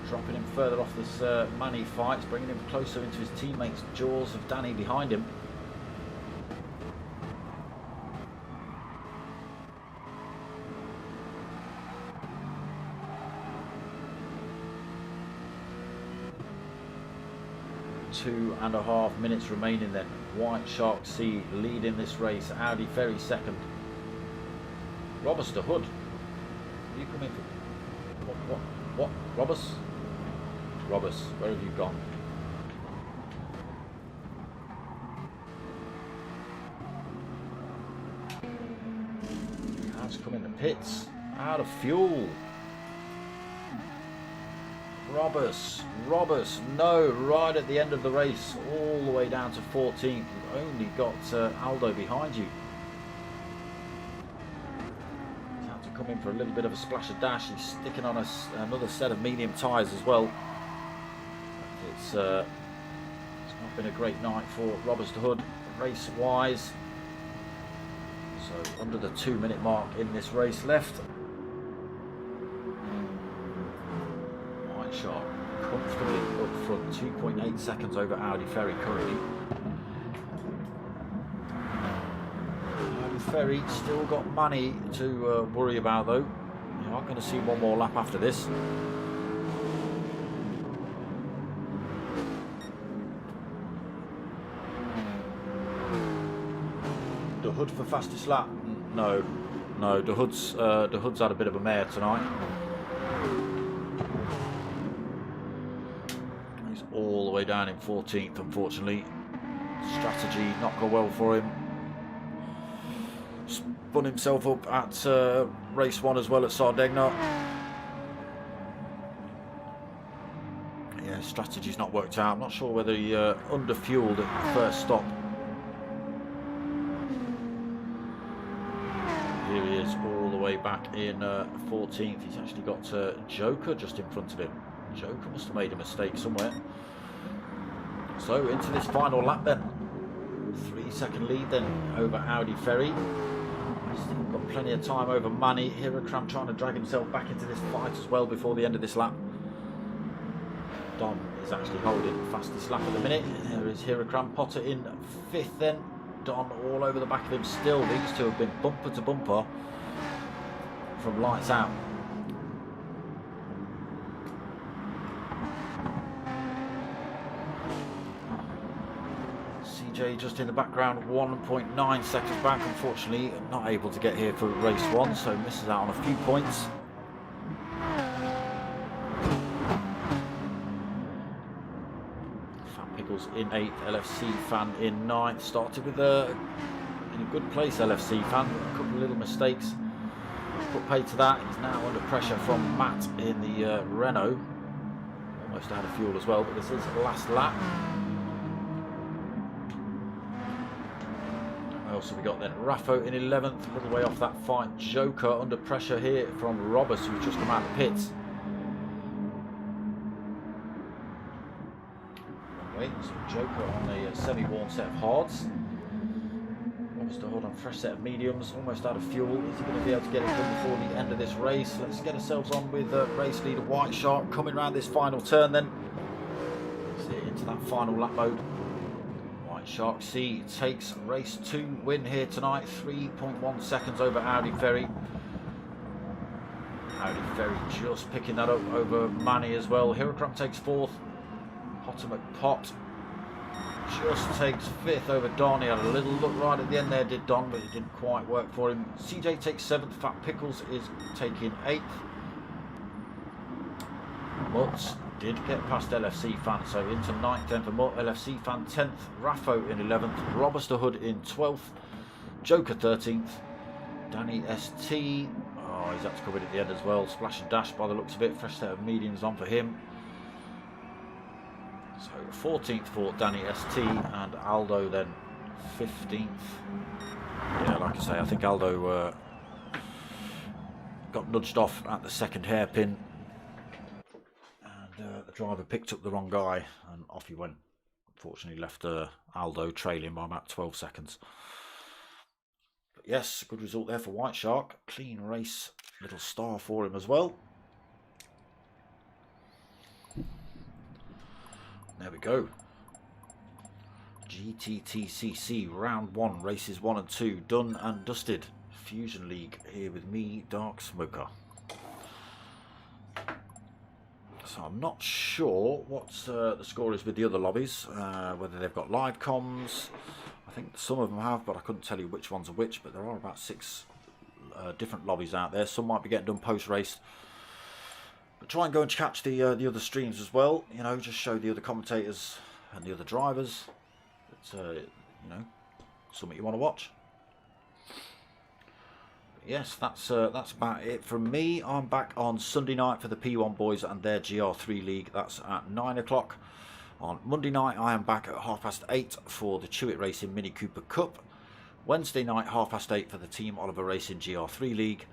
dropping him further off this Manny fight, bringing him closer into his teammates' jaws of Danny behind him. Two and a half minutes remaining then. White Shark C leading this race, Audi Ferry second. Robuster Hood. You come in for what? Robus? Robus, where have you gone? Has come in the pits. Out of fuel. Robus, no, right at the end of the race, all the way down to 14th. You've only got Aldo behind you. Come in for a little bit of a splash of dash. He's sticking on another set of medium tyres as well. It's not been a great night for Robuster Hood race wise. So under the 2 minute mark in this race left. White Shark comfortably up front, 2.8 seconds over Audi Ferry currently. Ferry still got Manny to worry about though. You are going to see one more lap after this. The Hood for fastest lap? No, the Hood's had a bit of a mare tonight. He's all the way down in 14th, unfortunately. Strategy not gone well for him. Spun himself up at race 1 as well at Sardegna. strategy's not worked out. I'm not sure whether he under-fueled at the first stop. Here he is all the way back in 14th. He's actually got Joker just in front of him. Joker must have made a mistake somewhere. So into this final lap then. 3-second lead then over Audi Ferry. Still got plenty of time over Manny. Hirakram trying to drag himself back into this fight as well before the end of this lap. Don is actually holding the fastest lap at the minute. There is Hirakram. Potter in 5th then. Don all over the back of him still. These two have been bumper to bumper from lights out. CJ just in the background, 1.9 seconds back. Unfortunately, not able to get here for race 1, so misses out on a few points. Fan Pickles in 8th, LFC Fan in 9th. Started with in a good place, LFC Fan. A couple of little mistakes. Put pay to that. He's now under pressure from Matt in the Renault. Almost out of fuel as well, but this is the last lap. Also we got then Raffo in 11th, a little way off that fight. Joker under pressure here from Roberts, who's just come out of the pits. Wait, so Joker on a semi-worn set of hards. Almost to hold on fresh set of mediums, almost out of fuel. Is he going to be able to get it done before the end of this race? Let's get ourselves on with race leader White Shark coming around this final turn then. See into that final lap mode. Shark C takes race 2 win here tonight, 3.1 seconds over Audi Ferry. Audi Ferry just picking that up over Manny as well. Hirakram takes 4th. Potter McPot just takes 5th over Don. He had a little look right at the end there, did Don, but it didn't quite work for him. CJ takes 7th. Fat Pickles is taking 8th. Mutz did get past LFC Fan, so into 9th then for Mutt. LFC Fan 10th, Raffo in 11th, Robuster Hood in 12th, Joker 13th, Danny ST, oh he's had to cover it at the end as well, splash and dash by the looks of it, fresh set of mediums on for him. So 14th for Danny ST and Aldo then 15th. Yeah, like I say, I think Aldo got nudged off at the second hairpin. The driver picked up the wrong guy and off he went. Unfortunately left Aldo trailing by about 12 seconds. But yes, good result there for White Shark. Clean race, little star for him as well. There we go. GTTCC round 1, races 1 and 2 done and dusted. Fusion League here with me, Dark Smoker. So I'm not sure what the score is with the other lobbies, whether they've got live comms. I think some of them have, but I couldn't tell you which ones are which, but there are about 6 different lobbies out there. Some might be getting done post-race. But try and go and catch the other streams as well, you know, just show the other commentators and the other drivers. It's, you know, something you want to watch. Yes, that's about it from me. I'm back on Sunday night for the P1 boys and their GR3 league. That's at 9 o'clock. On Monday night, I am back at 8:30 for the Chewit Racing Mini Cooper Cup. Wednesday night, 8:30 for the Team Oliver Racing GR3 league.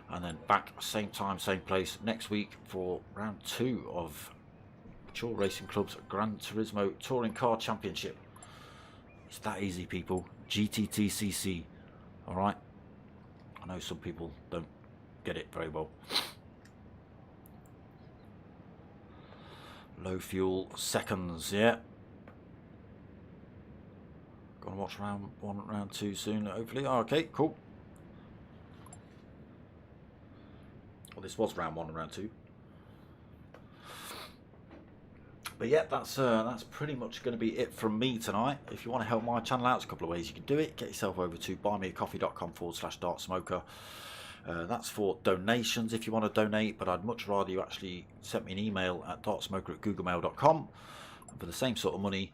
And then back same time, same place next week for round 2 of Mature Racing Club's Gran Turismo Touring Car Championship. It's that easy, people. GTTCC. All right. I know some people don't get it very well. Low fuel seconds, yeah. Gonna watch round 1, round 2 soon, hopefully. Oh, okay, cool. Well, this was round 1 and round 2. But yeah, that's pretty much going to be it from me tonight. If you want to help my channel out, there's a couple of ways you can do it. Get yourself over to buymeacoffee.com/darksmoker. That's for donations if you want to donate, but I'd much rather you actually send me an email at darksmoker@googlemail.com. And for the same sort of money,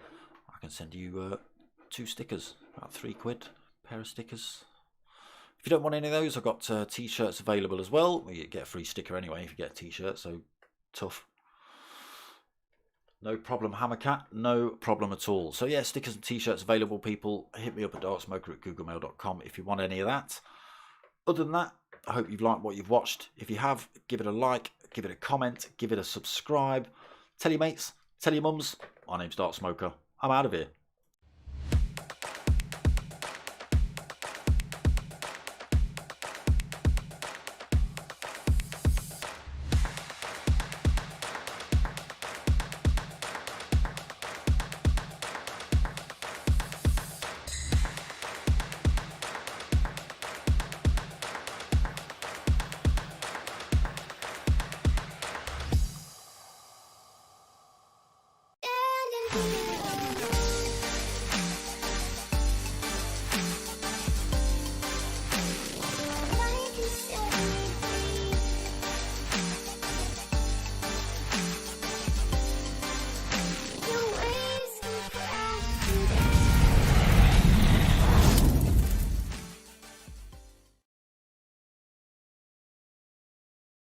I can send you 2 stickers, about £3, pair of stickers. If you don't want any of those, I've got t-shirts available as well. Well, you get a free sticker anyway if you get a t-shirt, so tough. No problem, Hammercat. No problem at all. So yeah, stickers and t-shirts available, people. Hit me up at darksmoker@googlemail.com if you want any of that. Other than that, I hope you've liked what you've watched. If you have, give it a like, give it a comment, give it a subscribe. Tell your mates, tell your mums. My name's Dark Smoker. I'm out of here.